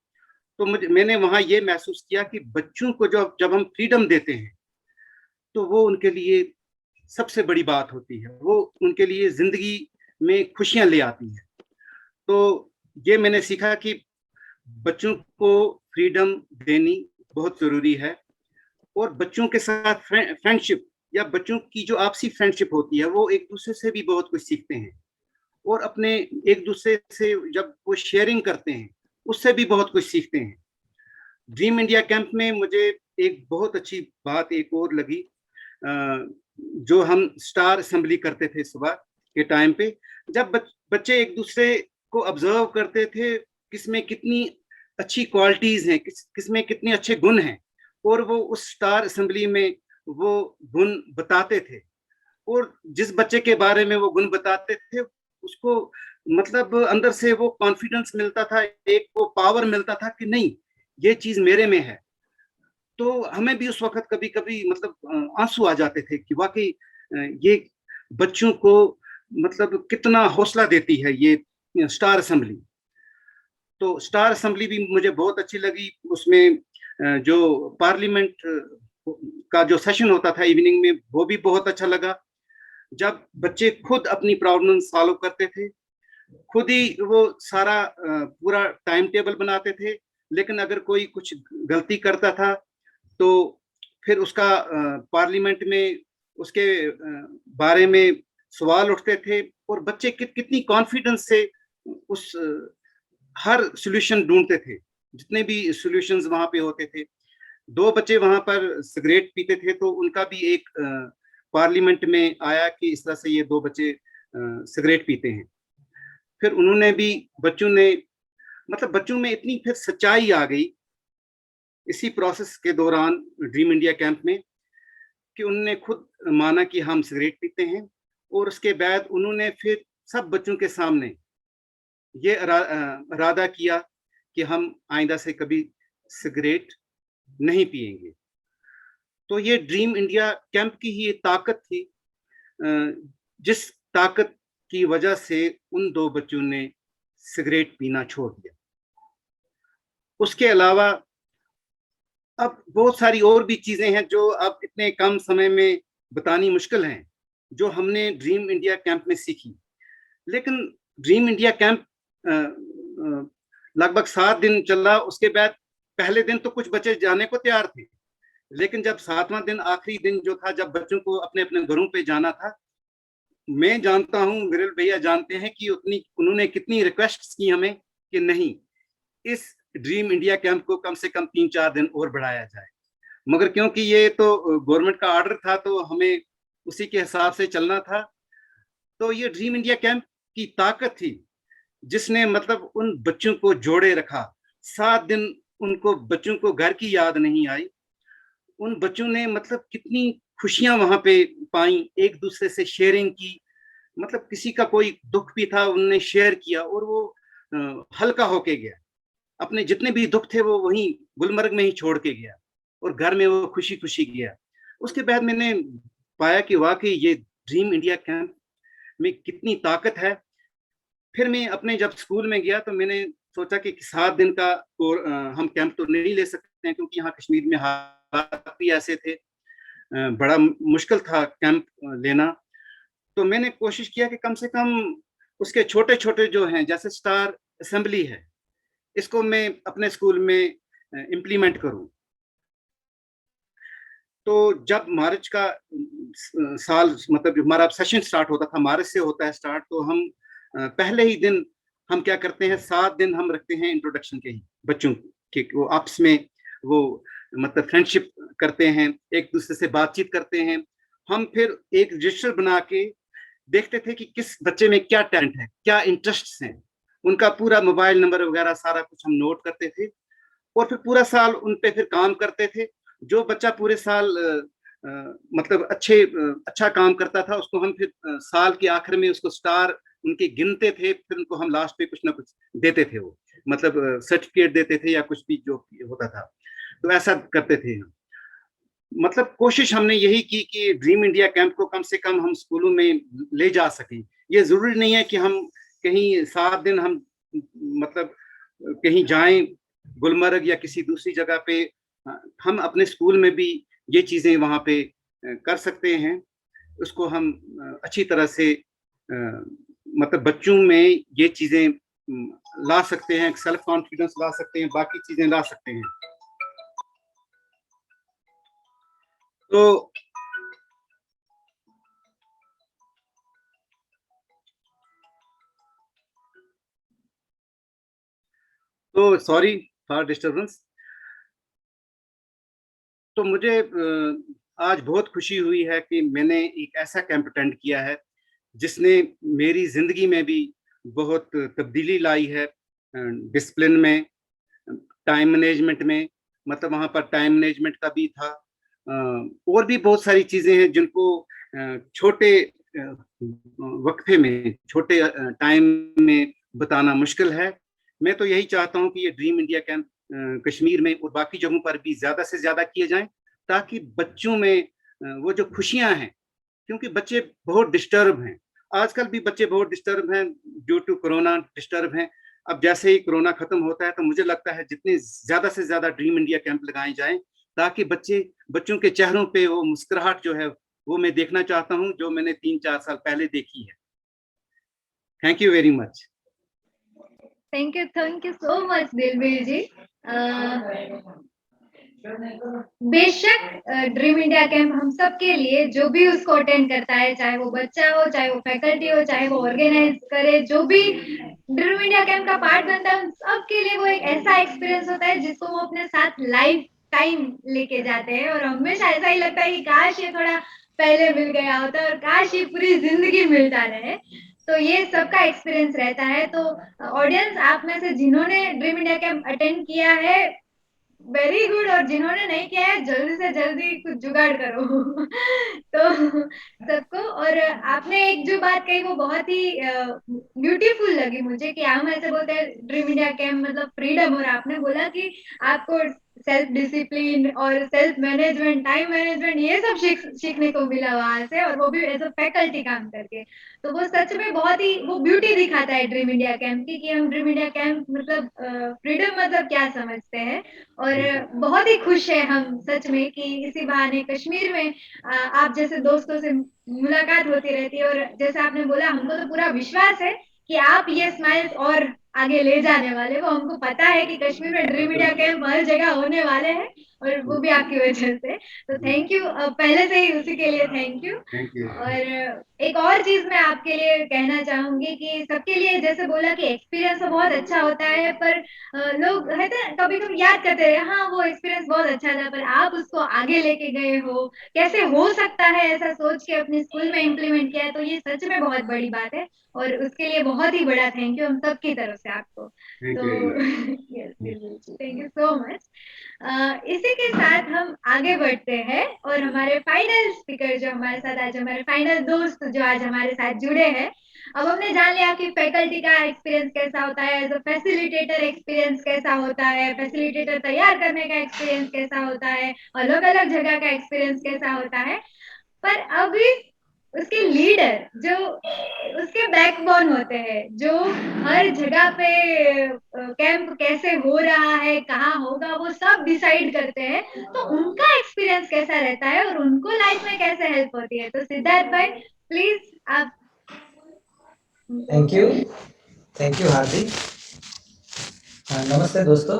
तो मैंने वहां ये महसूस किया कि बच्चों को जब हम फ्रीडम देते हैं तो वो उनके लिए सबसे बड़ी बात होती है, वो उनके लिए जिंदगी में खुशियां ले आती है। तो ये मैंने सीखा कि बच्चों को फ्रीडम देनी बहुत जरूरी है। और बच्चों के साथ फ्रेंडशिप या बच्चों की जो आपसी फ्रेंडशिप होती है, वो एक दूसरे से भी बहुत कुछ सीखते हैं। और अपने एक दूसरे से जब वो शेयरिंग करते हैं उससे भी बहुत कुछ सीखते हैं। ड्रीम इंडिया कैंप में मुझे एक बहुत अच्छी बात एक और लगी, जो हम स्टार असेंबली करते थे सुबह के टाइम पे, जब बच्चे एक दूसरे को ऑब्जर्व करते थे किसमें कितनी अच्छी क्वालिटीज हैं, किसमें कितने अच्छे गुण हैं, और वो उस स्टार असेंबली में वो गुण बताते थे। और जिस बच्चे के बारे में वो गुण बताते थे उसको मतलब अंदर से वो कॉन्फिडेंस मिलता था, एक वो पावर मिलता था कि नहीं, ये चीज मेरे में है। तो हमें भी उस वक्त कभी कभी मतलब आंसू आ जाते थे कि वाकई ये बच्चों को मतलब कितना हौसला देती है ये स्टार असेंबली। तो स्टार असेंबली भी मुझे बहुत अच्छी लगी। उसमें जो पार्लियामेंट का जो सेशन होता था इवनिंग में, वो भी बहुत अच्छा लगा, जब बच्चे खुद अपनी प्रॉब्लम सॉल्व करते थे, खुद ही वो सारा पूरा टाइम टेबल बनाते थे। लेकिन अगर कोई कुछ गलती करता था तो फिर उसका पार्लियामेंट में उसके बारे में सवाल उठते थे, और बच्चे कितनी कॉन्फिडेंस से उस हर सॉल्यूशन ढूंढते थे। जितने भी सॉल्यूशंस वहां पे होते थे, 2 बच्चे वहां पर सिगरेट पीते थे, तो उनका भी एक पार्लियामेंट में आया कि इस तरह से ये 2 बच्चे सिगरेट पीते हैं। फिर उन्होंने भी, बच्चों ने, मतलब बच्चों में इतनी फिर सच्चाई आ गई इसी प्रोसेस के दौरान ड्रीम इंडिया कैंप में, कि उन्होंने खुद माना कि हम सिगरेट पीते हैं, और उसके बाद उन्होंने फिर सब बच्चों के सामने ये इरादा किया कि हम आइंदा से कभी सिगरेट नहीं पिएंगे। तो ये ड्रीम इंडिया कैंप की ही ताकत थी, जिस ताकत की वजह से उन 2 बच्चों ने सिगरेट पीना छोड़ दिया। उसके अलावा अब बहुत सारी और भी चीजें हैं जो अब इतने कम समय में बतानी मुश्किल हैं, जो हमने ड्रीम इंडिया कैंप में सीखी। लेकिन ड्रीम इंडिया कैंप लगभग 7 दिन चला। उसके बाद पहले दिन तो कुछ बच्चे जाने को तैयार थे, लेकिन जब 7वां दिन, आखिरी दिन जो था, जब बच्चों को अपने अपने घरों पे जाना था, मैं जानता हूं, विरल भैया जानते हैं कि उन्होंने कितनी रिक्वेस्ट की हमें कि नहीं, इस ड्रीम इंडिया कैंप को कम से कम 3-4 दिन और बढ़ाया जाए। मगर क्योंकि ये तो गवर्नमेंट का ऑर्डर था, तो हमें उसी के हिसाब से चलना था। तो ये ड्रीम इंडिया कैंप की ताकत थी, जिसने मतलब उन बच्चों को जोड़े रखा। 7 दिन उनको, बच्चों को घर की याद नहीं आई। उन बच्चों ने मतलब कितनी खुशियां वहां पे पाई, एक दूसरे से शेयरिंग की, मतलब किसी का कोई दुख भी था उन्होंने शेयर किया, और वो हल्का होके गया। अपने जितने भी दुख थे वो वहीं गुलमर्ग में ही छोड़ के गया, और घर में वो खुशी खुशी गया। उसके बाद मैंने पाया कि वाकई ये ड्रीम इंडिया कैंप में कितनी ताकत है। फिर मैं अपने जब स्कूल में गया तो मैंने सोचा कि 7 दिन का और हम कैंप तो नहीं ले सकते हैं, क्योंकि यहाँ कश्मीर में हालात भी ऐसे थे, बड़ा मुश्किल था कैंप लेना। तो मैंने कोशिश किया कि कम से कम उसके छोटे छोटे जो हैं, जैसे स्टार असेंबली है, इसको मैं अपने स्कूल में इम्प्लीमेंट करूं। तो जब मार्च का साल, मतलब हमारा सेशन स्टार्ट होता था, मार्च से होता है स्टार्ट, तो हम पहले ही दिन हम क्या करते हैं, 7 दिन हम रखते हैं इंट्रोडक्शन के ही, बच्चों के वो आपस में वो मतलब फ्रेंडशिप करते हैं, एक दूसरे से बातचीत करते हैं। हम फिर एक रजिस्टर बना के देखते थे कि किस बच्चे में क्या टैलेंट है, क्या इंटरेस्ट्स हैं, उनका पूरा मोबाइल नंबर वगैरह सारा कुछ हम नोट करते थे, और फिर पूरा साल उन पे फिर काम करते थे। जो बच्चा पूरे साल मतलब अच्छा काम करता था, उसको हम फिर साल के आखिर में उसको स्टार उनके गिनते थे, फिर उनको हम लास्ट पे कुछ ना कुछ देते थे, वो मतलब सर्टिफिकेट देते थे या कुछ भी जो होता था। तो ऐसा करते थे हम। मतलब कोशिश हमने यही की कि ड्रीम इंडिया कैंप को कम से कम हम स्कूलों में ले जा सकें। ये जरूरी नहीं है कि हम कहीं 7 दिन हम मतलब कहीं जाएं, गुलमर्ग या किसी दूसरी जगह पे, हम अपने स्कूल में भी ये चीजें वहां पे कर सकते हैं। उसको हम अच्छी तरह से मतलब बच्चों में ये चीजें ला सकते हैं, सेल्फ कॉन्फिडेंस ला सकते हैं, बाकी चीजें ला सकते हैं। तो सॉरी फॉर डिस्टर्बेंस। तो मुझे आज बहुत खुशी हुई है कि मैंने एक ऐसा कैंप अटेंड किया है जिसने मेरी जिंदगी में भी बहुत तब्दीली लाई है, डिसिप्लिन में, टाइम मैनेजमेंट में। मतलब वहाँ पर टाइम मैनेजमेंट का भी था, और भी बहुत सारी चीजें हैं जिनको छोटे वक्फे में, छोटे टाइम में बताना मुश्किल है। मैं तो यही चाहता हूँ कि ये ड्रीम इंडिया कैंप कश्मीर में और बाकी जगहों पर भी ज्यादा से ज्यादा किए जाएं, ताकि बच्चों में वो जो खुशियां हैं, क्योंकि बच्चे बहुत डिस्टर्ब हैं आजकल, भी बच्चे बहुत डिस्टर्ब हैं ड्यू टू कोरोना, डिस्टर्ब हैं। अब जैसे ही कोरोना खत्म होता है तो मुझे लगता है जितने ज्यादा से ज्यादा ड्रीम इंडिया कैंप लगाए जाएं, ताकि बच्चों के चेहरों पे वो मुस्कुराहट जो है वो मैं देखना चाहता हूं, जो मैंने 3-4 साल पहले देखी है। Thank you very much. Thank you so much Dilbir ji. बेशक ड्रीम इंडिया कैंप हम सब के लिए, जो भी उसको अटेंड करता है, चाहे वो बच्चा हो, चाहे वो फैकल्टी हो, चाहे वो ऑर्गेनाइज करे, जो भी ड्रीम इंडिया कैंप का पार्ट बनता है, उन सबके लिए वो एक ऐसा एक्सपीरियंस होता है जिसको वो अपने साथ लाइफ टाइम लेके जाते हैं। और हमेशा ऐसा ही लगता है कि काश ये थोड़ा पहले मिल गया होता और काश ये पूरी जिंदगी मिलता रहे। तो ये सबका एक्सपीरियंस रहता है। तो ऑडियंस आप में से जिन्होंने ड्रीम इंडिया कैंप अटेंड किया है, वेरी गुड, और जिन्होंने नहीं किया है जल्दी से जल्दी कुछ जुगाड़ करो। तो सबको, और आपने एक जो बात कही वो बहुत ही ब्यूटीफुल लगी मुझे, कि हम ऐसे बोलते हैं ड्रीम इंडिया कैंप मतलब फ्रीडम, और आपने बोला कि आपको सेल्फ डिसिप्लिन और सेल्फ मैनेजमेंट, टाइम मैनेजमेंट, ये सब सीखने को मिला वहां से, और वो भी एज अ फैकल्टी काम करके। तो वो सच में बहुत ही वो ब्यूटी दिखाता है ड्रीम इंडिया कैंप की, कि हम ड्रीम इंडिया कैंप मतलब फ्रीडम मतलब क्या समझते हैं। और बहुत ही खुश है हम सच में कि इसी बहाने कश्मीर में आप जैसे दोस्तों से मुलाकात होती रहती है। और जैसे आपने बोला, हमको तो पूरा विश्वास है कि आप ये स्माइल्स और आगे ले जाने वाले, वो हमको पता है कि कश्मीर में ड्रीम इंडिया कैंप हर जगह होने वाले हैं, और वो भी आपकी वजह से। तो थैंक यू, पहले से ही उसी के लिए थैंक यू। Thank you. और एक और चीज मैं आपके लिए कहना चाहूंगी कि सबके लिए जैसे बोला कि एक्सपीरियंस तो बहुत अच्छा होता है, पर लोग है ना कभी कभी याद करते रहे, हाँ वो एक्सपीरियंस बहुत अच्छा था, पर आप उसको आगे लेके गए हो, कैसे हो सकता है ऐसा सोच के अपने स्कूल में इम्प्लीमेंट किया है, तो ये सच में बहुत बड़ी बात है। और उसके लिए बहुत ही बड़ा थैंक यू हम सब की तरफ से आपको। थैंक तो yes, thank you so much. इसी के साथ हम आगे बढ़ते हैं, और हमारे फाइनल स्पीकर जो हमारे साथ आज, हमारे फाइनल दोस्त जो आज हमारे साथ जुड़े हैं। अब हमने जान लिया कि फैकल्टी का एक्सपीरियंस कैसा होता है, एज अ फैसिलिटेटर एक्सपीरियंस कैसा होता है, फैसिलिटेटर तैयार करने का एक्सपीरियंस कैसा होता है, अलग अलग जगह का एक्सपीरियंस कैसा होता है। पर अभी उसके लीडर जो उसके बैकबोन होते हैं, जो हर जगह पे कैंप कैसे हो रहा है, कहाँ होगा, वो सब डिसाइड करते हैं। तो उनका एक्सपीरियंस कैसा रहता है और उनको लाइफ में कैसे हेल्प होती है। तो सिद्धार्थ भाई प्लीज आप। थैंक यू हार्दिक। नमस्ते दोस्तों।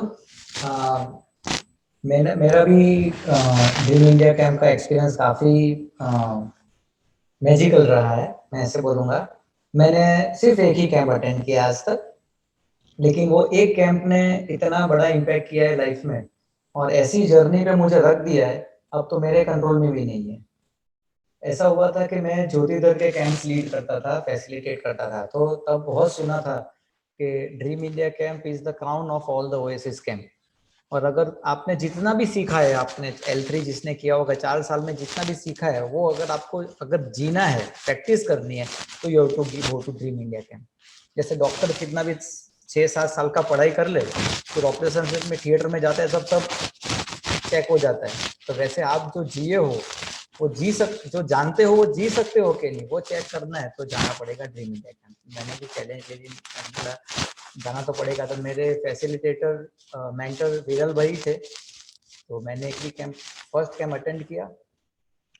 मेरा भी ड्रीम इंडिया कैंप का एक्सपीरियंस काफ़ी मैजिकल रहा है, मैं ऐसे बोलूँगा। मैंने सिर्फ एक ही कैंप अटेंड किया आज तक, लेकिन वो एक कैंप ने इतना बड़ा इम्पैक्ट किया है लाइफ में, और ऐसी जर्नी पे मुझे रख दिया है, अब तो मेरे कंट्रोल में भी नहीं है। ऐसा हुआ था कि मैं ज्योतिधर के कैंप्स लीड करता था, फैसिलिटेट करता था, तो तब बहुत सुना था कि dream India camp is the crown of all the oasis camp. और अगर आपने जितना भी सीखा है, आपने L3 जिसने किया होगा 4 साल में जितना भी सीखा है, वो अगर आपको अगर जीना है, प्रैक्टिस करनी है, तो you have to go to dream India camp. जैसे डॉक्टर कितना भी 6-7 साल का पढ़ाई कर ले, फिर ऑपरेशन में थिएटर में जाता है, सब चेक हो जाता है। तो वैसे आप जो जिए हो वो जो जानते हो वो जी सकते हो कि नहीं, वो चेक करना है, तो जाना पड़ेगा ड्रीम इंडिया कैंप। मैंने भी चैलेंज ले लिया, जाना तो पड़ेगा। तो मेरे फैसिलिटेटर मेंटर विरल भाई थे, तो मैंने एक भी कैंप, फर्स्ट कैंप अटेंड किया,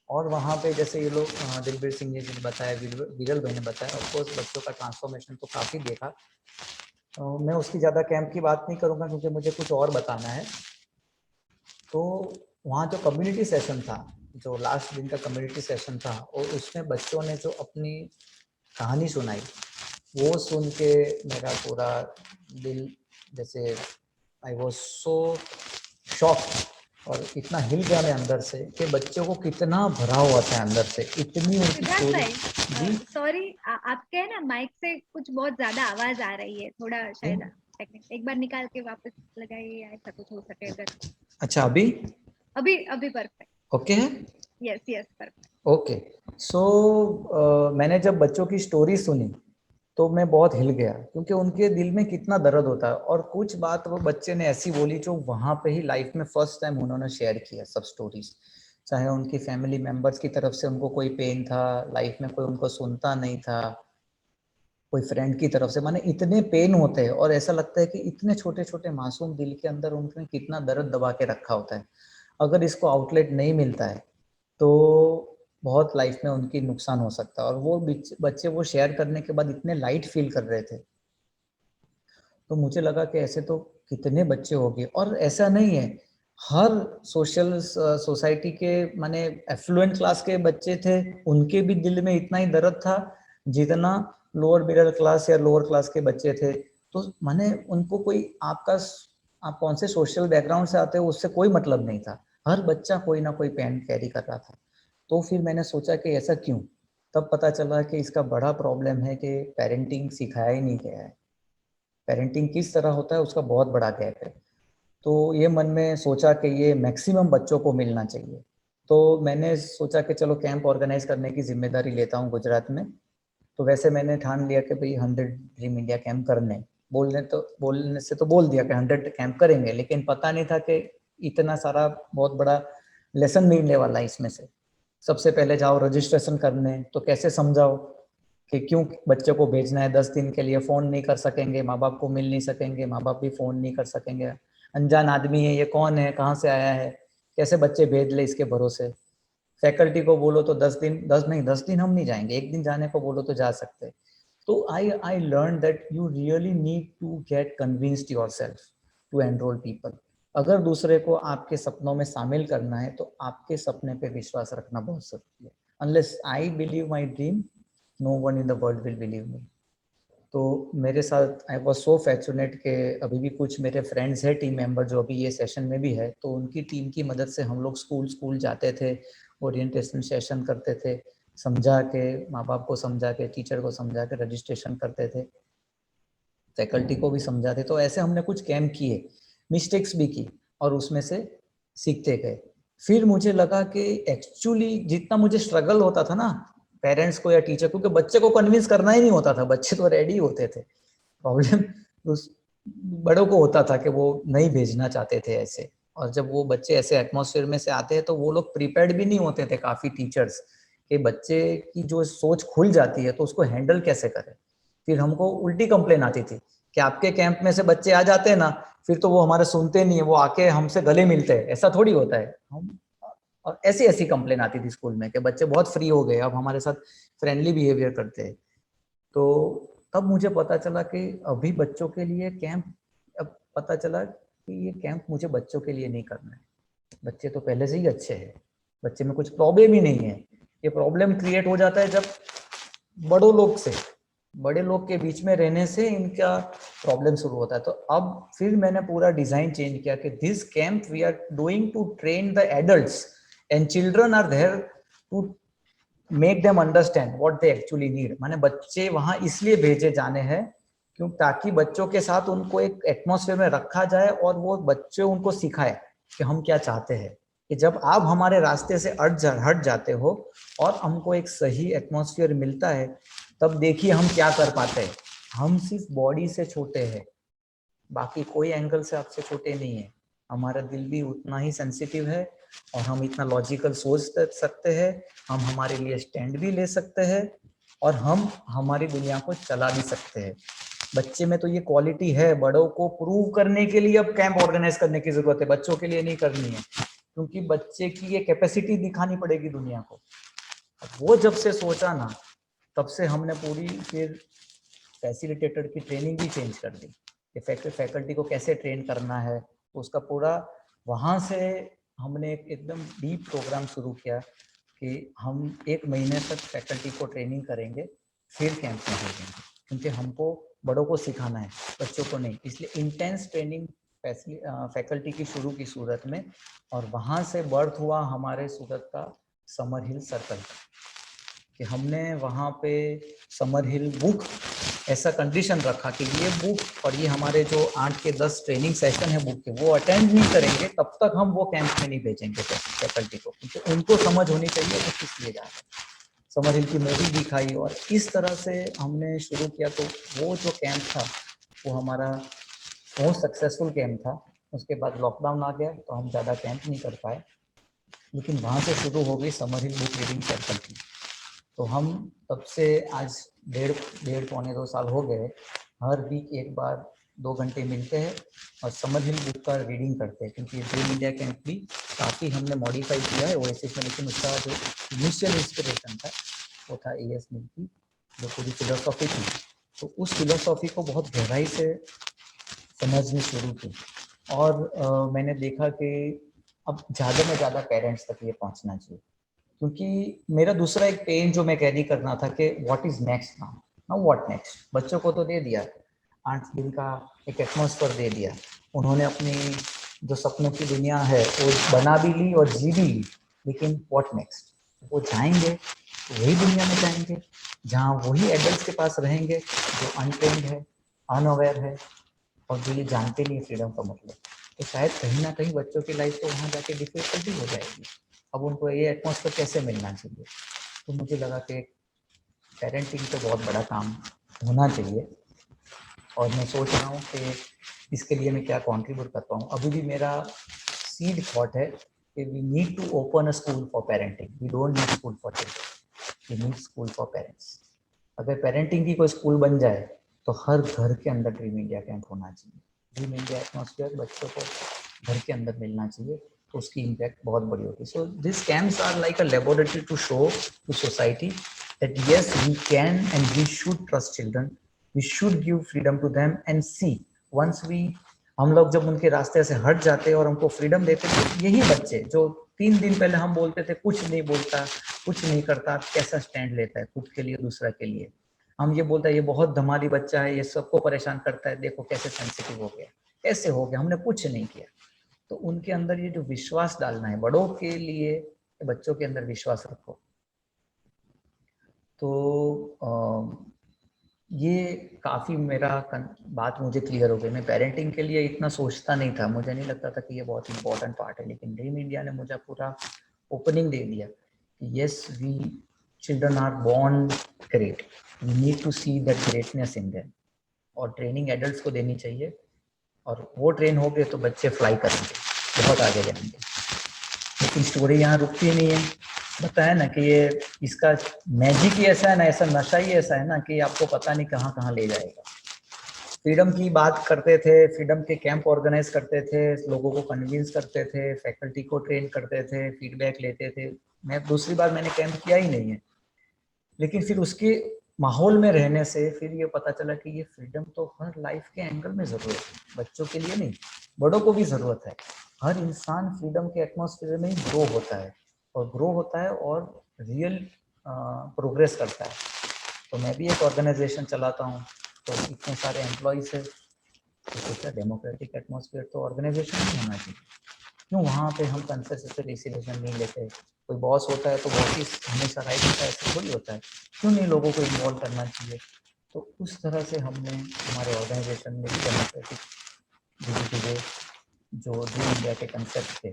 और वहाँ पे जैसे ये लोग दिलबीर सिंह जी ने बताया, विरल भाई ने बताया, ऑफकोर्स बच्चों का ट्रांसफॉर्मेशन तो काफ़ी देखा। मैं उसकी ज़्यादा कैंप की बात नहीं करूँगा क्योंकि मुझे कुछ और बताना है। तो वहाँ जो कम्युनिटी सेशन था, जो लास्ट दिन का कम्युनिटी सेशन था, और उसमें बच्चों ने जो अपनी कहानी सुनाई, वो सुन के मेरा पूरा दिल जैसे आई वॉज सो शॉक्ड, और इतना हिल गया मैं अंदर से कि बच्चों को कितना भरा हुआ था अंदर से, इतनी उनकी स्टोरी। जी सॉरी, आपके है ना माइक से कुछ बहुत ज्यादा आवाज आ रही है, थोड़ा शायद एक बार निकाल के वापस लगाइए, ऐसा कुछ हो सके अगर। अच्छा, अभी अभी परफेक्ट। ओके है? Yes perfect. ओके। सो मैंने जब बच्चों की स्टोरी सुनी तो मैं बहुत हिल गया, क्योंकि उनके दिल में कितना दर्द होता है, और कुछ बात वो बच्चे ने ऐसी बोली जो वहां पे ही लाइफ में फर्स्ट टाइम उन्होंने शेयर किया सब स्टोरीज। चाहे उनकी फैमिली मेंबर्स की तरफ से उनको कोई पेन था लाइफ में, कोई उनको सुनता नहीं था, कोई फ्रेंड की तरफ से, माने इतने पेन होते हैं, और ऐसा लगता है कि इतने छोटे छोटे मासूम दिल के अंदर उनने कितना दर्द दबा के रखा होता है। अगर इसको आउटलेट नहीं मिलता है तो बहुत लाइफ में उनकी नुकसान हो सकता है। और वो बच्चे वो शेयर करने के बाद इतने लाइट फील कर रहे थे, तो मुझे लगा कि ऐसे तो कितने बच्चे होंगे। और ऐसा नहीं है, हर सोसाइटी के माने एफ्लुएंट क्लास के बच्चे थे, उनके भी दिल में इतना ही दर्द था जितना लोअर मिडिल क्लास या लोअर क्लास के बच्चे थे। तो माने उनको कोई आप कौन से सोशल बैकग्राउंड से आते हो उससे कोई मतलब नहीं था, हर बच्चा कोई ना कोई पेन कैरी कर रहा था। तो फिर मैंने सोचा कि ऐसा क्यों, तब पता चला कि इसका बड़ा प्रॉब्लम है कि पेरेंटिंग सिखाया ही नहीं गया है। पेरेंटिंग किस तरह होता है उसका बहुत बड़ा गैप है। तो ये मन में सोचा कि ये मैक्सिमम बच्चों को मिलना चाहिए। तो मैंने सोचा कि चलो कैंप ऑर्गेनाइज करने की जिम्मेदारी लेता हूँ गुजरात में। तो वैसे मैंने ठान लिया कि भाई 100 ड्रीम इंडिया कैंप करने, बोलने से तो बोल दिया कि 100 कैंप करेंगे, लेकिन पता नहीं था कि इतना सारा बहुत बड़ा लेसन मिलने वाला है इसमें से। सबसे पहले जाओ रजिस्ट्रेशन करने, तो कैसे समझाओ कि क्यों बच्चे को भेजना है 10 दिन के लिए, फ़ोन नहीं कर सकेंगे, माँ बाप को मिल नहीं सकेंगे, माँ बाप भी फ़ोन नहीं कर सकेंगे, अनजान आदमी है, ये कौन है, कहाँ से आया है, कैसे बच्चे भेज ले इसके भरोसे। फैकल्टी को बोलो तो 10 दिन हम नहीं जाएंगे, एक दिन जाने को बोलो तो जा सकते। तो I learn that you really need to get convinced yourself to enrol people. अगर दूसरे को आपके सपनों में शामिल करना है तो आपके सपने पे विश्वास रखना बहुत जरूरी है। Unless I believe my dream, no one in the world will believe me. तो मेरे साथ आई वॉज सो फॉर्चुनेट के अभी भी कुछ मेरे फ्रेंड्स हैं, टीम मेंबर जो अभी ये सेशन में भी है, तो उनकी टीम की मदद से हम लोग स्कूल जाते थे, ओरिएंटेशन सेशन करते थे, समझा के माँ बाप को समझा के, टीचर को समझा के रजिस्ट्रेशन करते थे, फैकल्टी को भी समझाते। तो ऐसे हमने कुछ कैंप किए, मिस्टेक्स भी की और उसमें से सीखते गए। फिर मुझे लगा कि एक्चुअली जितना मुझे स्ट्रगल होता था ना पेरेंट्स को या टीचर, क्योंकि बच्चे को कन्विंस करना ही नहीं होता था, बच्चे तो रेडी होते थे। प्रॉब्लम उस बड़ों को होता था कि वो नहीं भेजना चाहते थे ऐसे, और जब वो बच्चे ऐसे एटमॉस्फेयर में से आते हैं तो वो लोग प्रिपेयर्ड भी नहीं होते थे, काफ़ी टीचर्स, कि बच्चे की जो सोच खुल जाती है तो उसको हैंडल कैसे करें। फिर हमको उल्टी कंप्लेन आती थी कि आपके कैंप में से बच्चे आ जाते हैं ना, फिर तो वो हमारे सुनते नहीं है, वो आके हमसे गले मिलते हैं, ऐसा थोड़ी होता है। हम और ऐसी कंप्लेन आती थी स्कूल में कि बच्चे बहुत फ्री हो गए, अब हमारे साथ फ्रेंडली बिहेवियर करते हैं। तो तब मुझे पता चला कि अभी बच्चों के लिए कैंप, अब पता चला कि ये कैंप मुझे बच्चों के लिए नहीं करना है। बच्चे तो पहले से ही अच्छे हैं, बच्चे में कुछ प्रॉब्लम ही नहीं है। ये प्रॉब्लम क्रिएट हो जाता है जब बड़े लोग के बीच में रहने से इनका प्रॉब्लम शुरू होता है। तो अब फिर मैंने पूरा डिजाइन चेंज किया कि this camp we are doing to train the adults and children are there to make them understand what they actually need. माने बच्चे वहां इसलिए भेजे जाने हैं क्यों, ताकि बच्चों के साथ उनको एक एटमॉस्फेयर में रखा जाए और वो बच्चे उनको सिखाए कि हम क्या चाहते हैं, कि जब आप हमारे रास्ते से हट जाते हो और हमको एक सही एटमॉस्फेयर मिलता है, तब देखिए हम क्या कर पाते हैं। हम सिर्फ बॉडी से छोटे हैं, बाकी कोई एंगल से आपसे छोटे नहीं है। हमारा दिल भी उतना ही सेंसिटिव है और हम इतना लॉजिकल सोच सकते हैं, हम हमारे लिए स्टैंड भी ले सकते हैं और हम हमारी दुनिया को चला भी सकते हैं। बच्चे में तो ये क्वालिटी है, बड़ों को प्रूव करने के लिए अब कैंप ऑर्गेनाइज करने की जरूरत है, बच्चों के लिए नहीं करनी है, क्योंकि बच्चे की ये कैपेसिटी दिखानी पड़ेगी दुनिया को। वो जब से सोचा ना, तब से हमने पूरी फिर फैसिलिटेटर की ट्रेनिंग भी चेंज कर दी कि फैकल्टी को कैसे ट्रेन करना है। तो उसका पूरा वहाँ से हमने एकदम डीप प्रोग्राम शुरू किया कि हम 1 महीने तक फैकल्टी को ट्रेनिंग करेंगे, फिर कैंप में भेजेंगे, क्योंकि हमको बड़ों को सिखाना है, बच्चों को नहीं। इसलिए इंटेंस ट्रेनिंग फैकल्टी की शुरू की सूरत में, और वहाँ से बर्थ हुआ हमारे सूरत का समर हिल सर्कल कि हमने वहाँ पे समर हिल बुक ऐसा कंडीशन रखा कि ये बुक और ये हमारे जो 8 के 10 ट्रेनिंग सेशन है बुक के, वो अटेंड नहीं करेंगे तब तक हम वो कैंप में नहीं भेजेंगे फैकल्टी को, क्योंकि उनको समझ होनी चाहिए वो किस लिए जा रहे हैं। समर हिल की मूवी दिखाई और इस तरह से हमने शुरू किया। तो वो जो कैंप था वो हमारा बहुत सक्सेसफुल कैंप था। उसके बाद लॉकडाउन आ गया तो हम ज़्यादा कैंप नहीं कर पाए, लेकिन वहाँ से शुरू हो गई समर हिल बुक रीडिंग सर्कल की। तो हम तब से आज डेढ़ पौने 2 साल हो गए, हर वीक एक बार 2 घंटे मिलते हैं और समर हिल बुक का रीडिंग करते हैं, क्योंकि ड्रीम इंडिया कैंप भी काफ़ी हमने मॉडिफाई किया है ओएसिस में, लेकिन उसका जो इनिशियल इंस्पिरेशन था वो था एएस मिल की जो पूरी फिलोसॉफी थी। तो उस फिलोसॉफी को बहुत गहराई से समझनी शुरू की और मैंने देखा कि अब ज़्यादा में ज़्यादा पेरेंट्स तक ये पहुँचना चाहिए, क्योंकि मेरा दूसरा एक पेन जो मैं कैरी करना था कि what is next now what next. बच्चों को तो दे दिया 8 दिन का एक एटमॉस्फेयर दे दिया, उन्होंने अपनी जो सपनों की दुनिया है वो बना भी ली और जी भी ली, लेकिन व्हाट नेक्स्ट। वो जाएंगे वही दुनिया में जाएंगे जहाँ वही एडल्ट्स के पास रहेंगे जो अनट्रेन्ड है, अनअवेयर है और जो ये जानते नहीं फ्रीडम का मतलब। तो शायद कहीं ना कहीं बच्चों की लाइफ तो वहाँ जाके डिफिकल्टी हो जाएगी। अब उनको ये एटमॉस्फेयर कैसे मिलना चाहिए? तो मुझे लगा कि पेरेंटिंग पे बहुत बड़ा काम होना चाहिए और मैं सोच रहा हूँ कि इसके लिए मैं क्या कंट्रीब्यूट कर पाऊँ। अभी भी मेरा सीड थॉट है कि we need to open a school for parenting, we don't need school for children, we need school for parents. अगर पेरेंटिंग की कोई स्कूल बन जाए तो हर घर के अंदर ड्रीम इंडिया कैंप होना चाहिए। ड्रीम इंडिया एटमॉस्फेयर बच्चों को घर के अंदर मिलना चाहिए तो उसकी इम्पैक्ट बहुत बड़ी होगी। So this camps are like a laboratory to show to society that yes, we can and we should trust children, we should give freedom to them and see once we हम लोग जब उनके रास्ते से हट जाते और उनको फ्रीडम देते तो यही बच्चे जो 3 दिन पहले हम बोलते थे कुछ नहीं बोलता, कुछ नहीं करता, कैसा स्टैंड लेता है खुद के लिए, दूसरा के लिए, हम ये बोलते हैं ये बहुत धमाली बच्चा है, ये सबको परेशान करता है, देखो कैसे सेंसिटिव हो गया, कैसे हो गया, हमने कुछ नहीं किया। तो उनके अंदर ये जो विश्वास डालना है बड़ों के लिए, बच्चों के अंदर विश्वास रखो। तो ये काफ़ी मेरा बात मुझे क्लियर हो गई। मैं पेरेंटिंग के लिए इतना सोचता नहीं था, मुझे नहीं लगता था कि ये बहुत इंपॉर्टेंट पार्ट है, लेकिन ड्रीम इंडिया ने मुझे पूरा ओपनिंग दे दिया कि yes, we children are born great, we need to see that greatness in them, और ट्रेनिंग एडल्ट्स को देनी चाहिए और वो ट्रेन हो गए तो बच्चे फ्लाई करेंगे, बहुत आगे जाएंगे। लेकिन स्टोरी यहाँ रुकती नहीं है, बताया ना कि ये इसका मैजिक ही ऐसा है ना, ऐसा नशा ही ऐसा है ना कि आपको पता नहीं कहाँ कहाँ ले जाएगा। फ्रीडम की बात करते थे, फ्रीडम के कैंप ऑर्गेनाइज करते थे, लोगों को कन्विंस करते थे, फैकल्टी को ट्रेन करते थे, फीडबैक लेते थे। मैं दूसरी बार मैंने कैंप किया ही नहीं है, लेकिन फिर उसके माहौल में रहने से फिर ये पता चला कि ये फ्रीडम तो हर लाइफ के एंगल में ज़रूरत है, बच्चों के लिए नहीं, बड़ों को भी ज़रूरत है। हर इंसान फ्रीडम के एटमॉस्फेयर में ही ग्रो होता है और रियल प्रोग्रेस करता है। तो मैं भी एक ऑर्गेनाइजेशन चलाता हूँ, तो इतने सारे एम्प्लॉयज़ है, तो सोचा डेमोक्रेटिक एटमॉस्फेयर तो ऑर्गेनाइजेशन में होना चाहिए। क्यों वहाँ पे हम कंसेंसस से डिसीजन नहीं लेते? कोई बॉस होता है तो बॉस ही हमेशा राइट होता है, ऐसा थोड़ी होता है। क्यों नहीं लोगों को इन्वॉल्व करना चाहिए? तो उस तरह से हमने हमारे ऑर्गेनाइजेशन में डेमोक्रेटिक धीरे-धीरे जो ड्रीम इंडिया के कंसेप्ट थे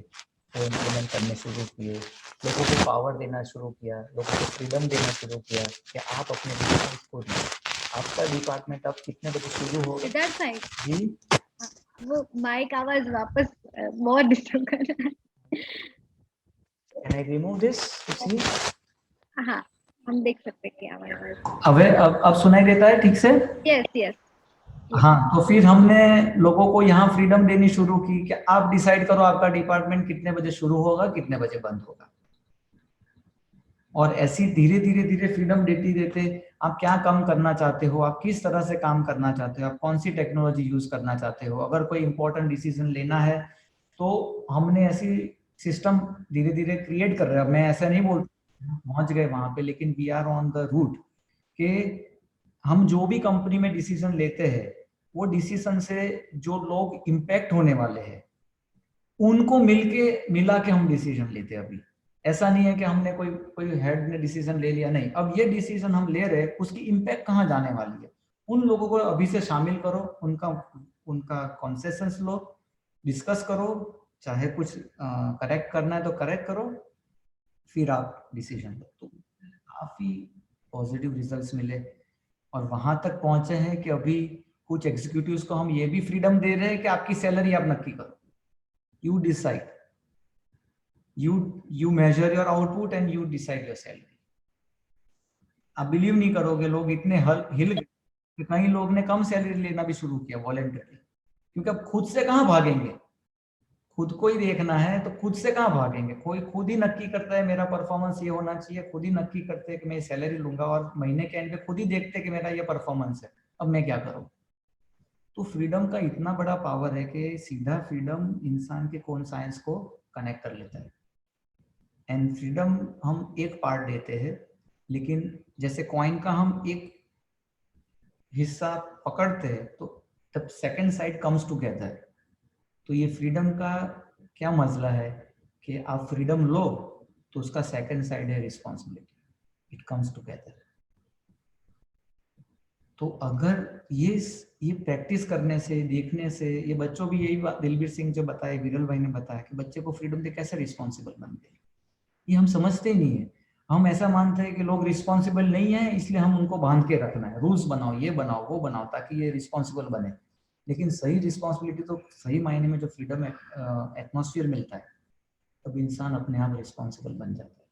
वो इम्प्लीमेंट करने शुरू किए, लोगों को पावर देना शुरू किया, लोगों को फ्रीडम देना शुरू किया कि आप अपने डिसीजन को लें। आपका डिपार्टमेंट अब कितने बजे शुरू होगा? इधर साइड जी, वो माइक आवाज वापस बहुत डिस्टर्ब कर रहा है। Can I remove this? हाँ, हम देख सकते हैं कि आवाज अब सुनाई देता है ठीक से? Yes yes. हाँ, तो फिर हमने लोगों को यहाँ फ्रीडम देनी शुरू की कि आप डिसाइड करो आपका डिपार्टमेंट कितने बजे शुरू होगा, कितने बजे बंद होगा। और ऐसी धीरे धीरे धीरे फ्रीडम देते देते आप क्या काम करना चाहते हो, आप किस तरह से काम करना चाहते हो, आप कौन सी टेक्नोलॉजी यूज करना चाहते हो, अगर कोई इंपॉर्टेंट डिसीजन लेना है तो हमने ऐसी सिस्टम धीरे धीरे क्रिएट कर रहे हैं। मैं ऐसा नहीं बोल पहुंच गए वहां पे, लेकिन we are on the route कि हम जो भी कंपनी में डिसीजन लेते हैं वो डिसीजन से जो लोग इम्पैक्ट होने वाले हैं उनको मिला के हम डिसीजन लेते हैं। अभी ऐसा नहीं है कि हमने कोई हेड ने डिसीजन ले लिया, नहीं, अब ये डिसीजन हम ले रहे हैं उसकी इम्पैक्ट कहाँ जाने वाली है, उन लोगों को अभी से शामिल करो, उनका कॉन्सेशंस लो, डिस्कस करो, चाहे कुछ करेक्ट करना है तो करेक्ट करो, फिर आप डिसीजन लो। तो काफी पॉजिटिव रिजल्ट्स मिले और वहां तक पहुंचे हैं कि अभी कुछ एग्जीक्यूटिव्स को हम ये भी फ्रीडम दे रहे हैं कि आपकी सैलरी आप नक्की करो, you decide, you measure your output and you decide your salary। आप बिलीव नहीं करोगे, लोग इतने हिल गए कि कई लोग ने कम सैलरी लेना भी शुरू किया वॉलंटरी, क्योंकि अब खुद से कहाँ भागेंगे, खुद को ही देखना है तो खुद से कहाँ भागेंगे। कोई खुद ही नक्की करता है मेरा परफॉर्मेंस ये होना चाहिए, खुद ही नक्की करते हैं कि मैं सैलरी लूंगा और महीने के एंड पे खुद ही देखते कि मेरा ये परफॉर्मेंस है, अब मैं क्या करूँ। तो फ्रीडम का इतना बड़ा पावर है कि सीधा फ्रीडम इंसान के कॉन्साइंस को कनेक्ट कर लेता है। एंड फ्रीडम हम एक पार्ट देते हैं, लेकिन जैसे कॉइन का हम एक हिस्सा पकड़ते हैं तो तब सेकंड साइड कम्स टुगेदर। तो ये फ्रीडम का क्या मसला है कि आप फ्रीडम लो तो उसका सेकंड साइड है रिस्पॉन्सिबिलिटी। It comes together. तो अगर ये प्रैक्टिस करने से, देखने से, ये बच्चों भी यही बात दिलबीर सिंह जो बताए, विरल भाई ने बताया कि बच्चे को फ्रीडम दे कैसे रिस्पॉन्सिबल बनते हैं, ये हम समझते ही नहीं है। हम ऐसा मानते हैं कि लोग रिस्पॉन्सिबल नहीं है इसलिए हम उनको बांध के रखना है, रूल्स बनाओ, ये बनाओ, वो बनाओ, ताकि ये रिस्पॉन्सिबल बने। लेकिन सही रिस्पॉन्सिबिलिटी तो सही मायने में जो फ्रीडम एटमॉस्फेयर मिलता है, तब इंसान अपने आप रिस्पॉन्सिबल बन जाता है।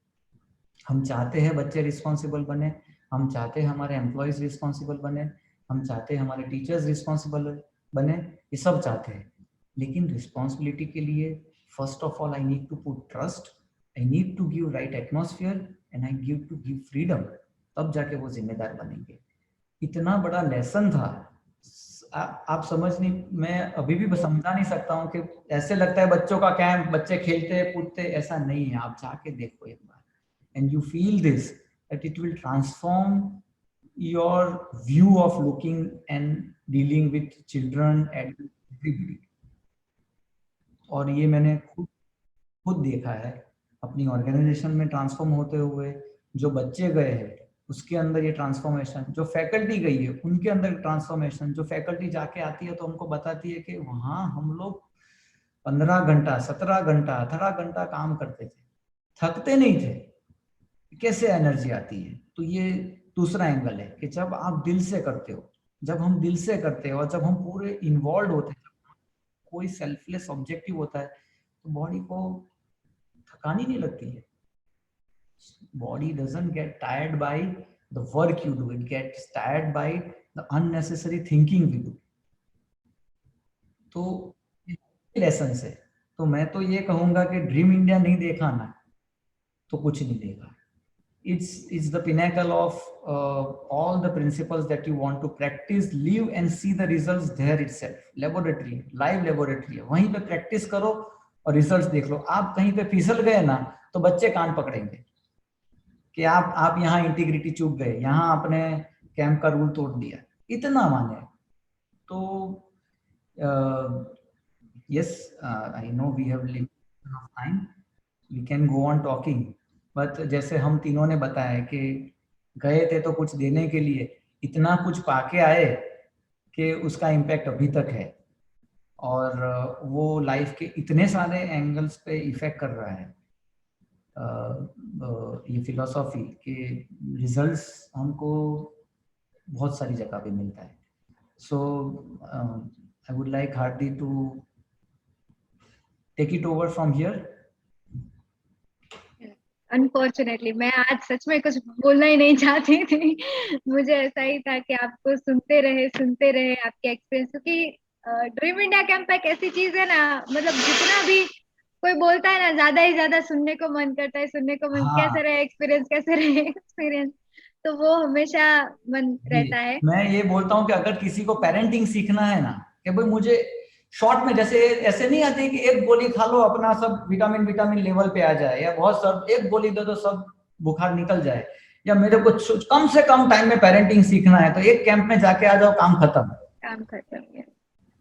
हम चाहते हैं बच्चे रिस्पॉन्सिबल बने, हम चाहते हैं हमारे एम्प्लॉयज रिस्पॉन्सिबल बने, हम चाहते हैं हमारे टीचर्स रिस्पॉन्सिबल बने, ये सब चाहते हैं। लेकिन रिस्पॉन्सिबिलिटी के लिए first of all I need to put trust, I need to give right atmosphere and I give to give freedom, तब जाके वो जिम्मेदार बनेंगे। इतना बड़ा लेसन था, आप समझ नहीं, मैं अभी भी समझा नहीं सकता हूँ कि ऐसे लगता है बच्चों का कैंप, बच्चे खेलते कूदते, ऐसा नहीं है। आप जाके देखो एक बार and you feel this, that it will transform your view of looking and dealing with children and everybody। और ये मैंने खुद देखा है अपनी ऑर्गेनाइजेशन में ट्रांसफॉर्म होते हुए। जो बच्चे गए हैं उसके अंदर ये ट्रांसफॉर्मेशन, जो फैकल्टी गई है उनके अंदर ट्रांसफॉर्मेशन। जो फैकल्टी जाके आती है तो उनको बताती है कि वहाँ हम लोग 15 घंटा, 17 घंटा, 18 घंटा काम करते थे, थकते नहीं थे, कैसे एनर्जी आती है। तो ये दूसरा एंगल है कि जब आप दिल से करते हो, जब हम दिल से करते हैं और जब हम पूरे इन्वॉल्व होते हैं, कोई सेल्फलेस ऑब्जेक्टिव होता है, तो बॉडी को थकान ही नहीं लगती है। Body doesn't get tired by the work you do, it gets tired by the unnecessary thinking we do. तो लेसन है। तो मैं तो ये कहूंगा कि ड्रीम इंडिया नहीं देखा ना तो कुछ नहीं देखा। It's the pinnacle of all the principles that you want to practice, live and see the results there itself। laboratory, live laboratory है, वहीं पे प्रैक्टिस करो और रिजल्ट्स देख लो। आप कहीं पे फिसल गए ना तो बच्चे कान पकड़ेंगे कि आप यहाँ इंटीग्रिटी चूक गए, यहाँ आपने कैंप का रूल तोड़ दिया, इतना माने। तो yes, I know we have limited of time, we can go on talking, but जैसे हम तीनों ने बताया कि गए थे तो कुछ देने के लिए, इतना कुछ पाके आए कि उसका इम्पैक्ट अभी तक है और वो लाइफ के इतने सारे एंगल्स पे इफेक्ट कर रहा है। ये फिलॉसफी के रिजल्ट्स हमको बहुत सारी जगह पे मिलता है। So I would like Hardi to take it over from here. Unfortunately मैं आज सच में कुछ बोलना ही नहीं चाहती थी। मुझे ऐसा ही था कि आपको सुनते रहे आपके एक्सपीरियंस, क्योंकि ड्रीम इंडिया कैंप एक ऐसी चीज है ना, मतलब जितना भी कोई बोलता है ना, ज्यादा ही ज्यादा सुनने को मन करता है, कैसे रहे एक्सपीरियंस, तो वो हमेशा मन रहता है। मैं ये बोलता हूँ कि अगर किसी को पेरेंटिंग सीखना है ना, कि भाई मुझे शॉर्ट में, जैसे ऐसे नहीं आती कि एक गोली खा लो अपना सब विटामिन लेवल पे आ जाए, या बहुत सब एक गोली दे दो सब बुखार निकल जाए, या मेरे को कम से कम टाइम में पेरेंटिंग सीखना है तो एक कैंप में जाके आ जाओ, काम खत्म।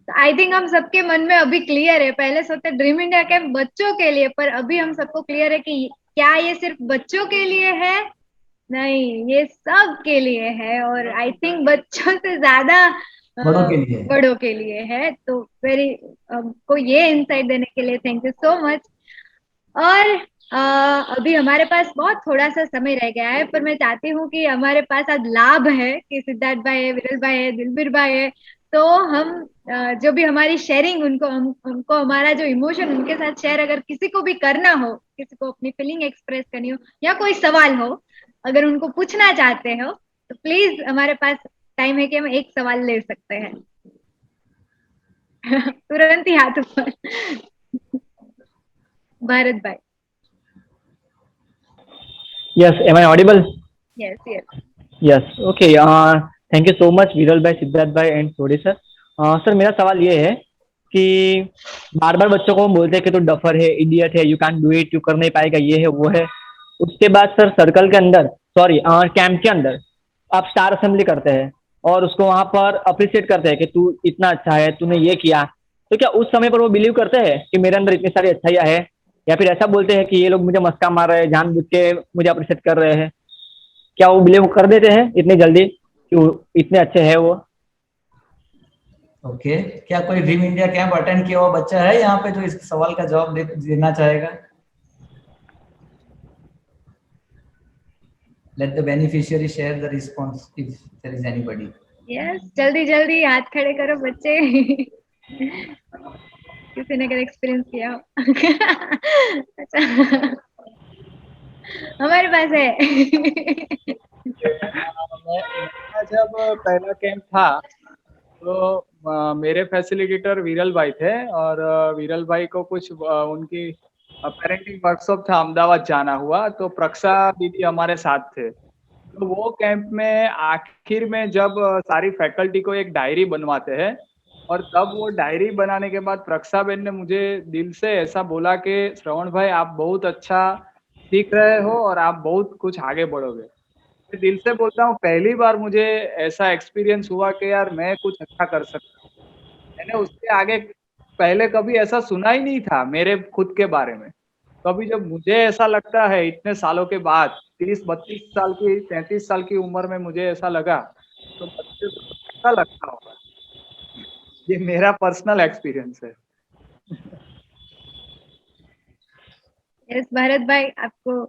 आई थिंक हम सबके मन में अभी क्लियर है। पहले सोचते ड्रीम इंडिया कैंप बच्चों के लिए, पर अभी हम सबको क्लियर है कि क्या ये सिर्फ बच्चों के लिए है, नहीं, ये सब के लिए है। और आई थिंक बच्चों से ज्यादा बड़ों के लिए है। तो वेरी को ये इंसाइट देने के लिए थैंक यू सो मच। और अभी हमारे पास बहुत थोड़ा सा समय रह गया है, पर मैं चाहती हूँ कि हमारे पास आज लाभ है कि सिद्धार्थ भाई है, विरल भाई है, दिलबीर भाई है, तो हम जो भी हमारी शेयरिंग, उनको हमारा जो इमोशन उनके साथ शेयर अगर किसी को भी करना हो, किसी को अपनी फीलिंग एक्सप्रेस करनी हो, या कोई सवाल हो अगर उनको पूछना चाहते हो, तो प्लीज हमारे पास टाइम है कि हम एक सवाल ले सकते हैं। तुरंत ही हाथ ऊपर। भारत भाई। Yes, am I audible? Yes. Okay. Thank you so much, विरल भाई, सिद्धार्थ भाई एंड सोडी सर। सर मेरा सवाल ये है कि बार बार बच्चों को हम बोलते हैं कि तू डफर है, इडियट है, you can do it, you कर नहीं पाएगा, ये है वो है। उसके बाद सर सर्कल के अंदर, कैंप के अंदर आप स्टार असेंबली करते हैं और उसको वहां पर अप्रिशिएट करते हैं कि तू इतना अच्छा है, तूने ये किया, तो क्या उस समय पर वो बिलीव करते हैं कि मेरे अंदर इतनी सारी अच्छाइयाँ है, या फिर ऐसा बोलते हैं कि ये लोग मुझे मस्का मार रहे हैं, जानबूझ के मुझे अप्रिशिएट कर रहे हैं? क्या वो बिलीव कर देते हैं इतनी जल्दी कि वो इतने अच्छे हैं वो? ओके, क्या कोई ड्रीम इंडिया कैंप अटेंड किया हुआ बच्चा है यहाँ पे जो इस सवाल का जवाब देना चाहेगा? Let the beneficiary share the response if there is anybody. Yes, जल्दी जल्दी हाथ खड़े करो बच्चे। किसी ने अगर एक्सपीरियंस किया हो। अच्छा, हमारे पास है। मेरा जब पहला कैंप था तो मेरे फैसिलिटेटर विरल भाई थे और विरल भाई को कुछ उनकी पेरेंटिंग वर्कशॉप था, अहमदाबाद जाना हुआ, तो प्रक्षा दीदी हमारे साथ थे। तो वो कैंप में आखिर में जब सारी फैकल्टी को एक डायरी बनवाते हैं और तब वो डायरी बनाने के बाद प्रक्षा बेन ने मुझे दिल से ऐसा बोला कि श्रवण भाई आप बहुत अच्छा सीख रहे हो और आप बहुत कुछ आगे बढ़ोगे। मैं दिल से बोलता हूँ, पहली बार मुझे ऐसा एक्सपीरियंस हुआ कि यार मैं कुछ अच्छा कर सकता हूँ। मैंने उसके आगे पहले कभी ऐसा सुना ही नहीं था मेरे खुद के बारे में। कभी जब मुझे ऐसा लगता है इतने सालों के बाद 30-32 साल की 33 साल की उम्र में मुझे ऐसा लगा, तो बच्चे को कैसा लगता होगा। ये मेरा पर्सनल एक्सपीरियंस है। यस भारत भाई, आपको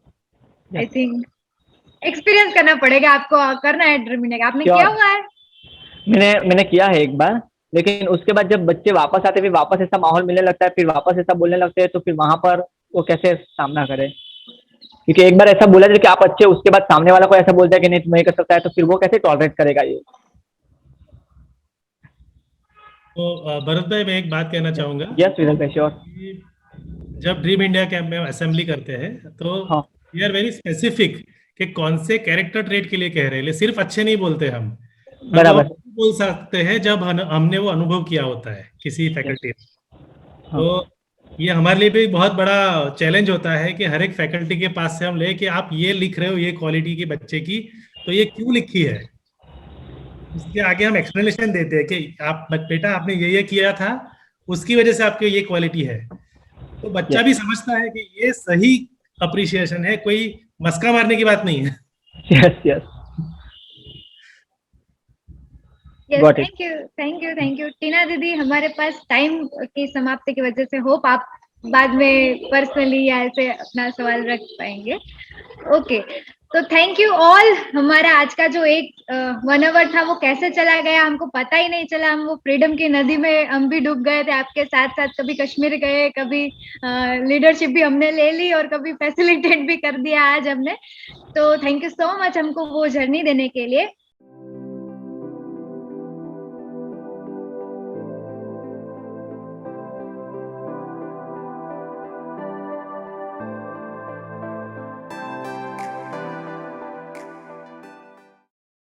आई थिंक एक्सपीरियंस करना पड़ेगा, आपको करना है ड्रीम इंडिया। आपने क्या? किया हुआ है? मैंने किया है एक बार, लेकिन उसके बाद जब बच्चे वापस आते, फिर वापस ऐसा माहौल मिलने लगता है, फिर वापस ऐसा बोलने लगते हैं, तो फिर वहां पर वो कैसे सामना करे? क्योंकि एक बार ऐसा बोला जाए कि आप अच्छे, उसके बाद सामने वाला को ऐसा बोलता है कि नहीं तुम नहीं कर सकता है, तो फिर वो कैसे टॉलरेट करेगा ये? तो भरत भाई, मैं एक बात कहना चाहूंगा। यस विरल भाई, श्योर। कि जब ड्रीम इंडिया कैंप में असेंबली करते हैं तो हाँ। वी आर वेरी स्पेसिफिक कि कौन से कैरेक्टर ट्रेट के लिए कह रहे हैं। सिर्फ अच्छे नहीं बोलते हम तो बराबर। बोल सकते हैं जब हमने वो अनुभव किया होता है किसी फैकल्टी में। हाँ। तो ये हमारे लिए भी बहुत बड़ा चैलेंज होता है कि हर एक फैकल्टी के पास से हम ले कि आप ये लिख रहे हो ये क्वालिटी की बच्चे की, तो ये क्यों लिखी है। उसके आगे हम एक्सप्लेनेशन देते हैं कि आप बेटा आपने ये किया था, उसकी वजह से आपके ये क्वालिटी है। तो बच्चा भी समझता है कि ये सही अप्रिसिएशन है, कोई मस्का मारने की बात नहीं है। Yes yes. Yes, Got it. Thank you Tina दीदी। हमारे पास टाइम की समाप्ति की वजह से होप आप बाद में पर्सनली या ऐसे अपना सवाल रख पाएंगे। ओके, तो थैंक यू ऑल। हमारा आज का जो एक 1 आवर था वो कैसे चला गया हमको पता ही नहीं चला। हम वो फ्रीडम की नदी में हम भी डूब गए थे आपके साथ साथ। कभी कश्मीर गए, कभी लीडरशिप भी हमने ले ली और कभी फैसिलिटेट भी कर दिया आज हमने। तो थैंक यू सो मच हमको वो जर्नी देने के लिए।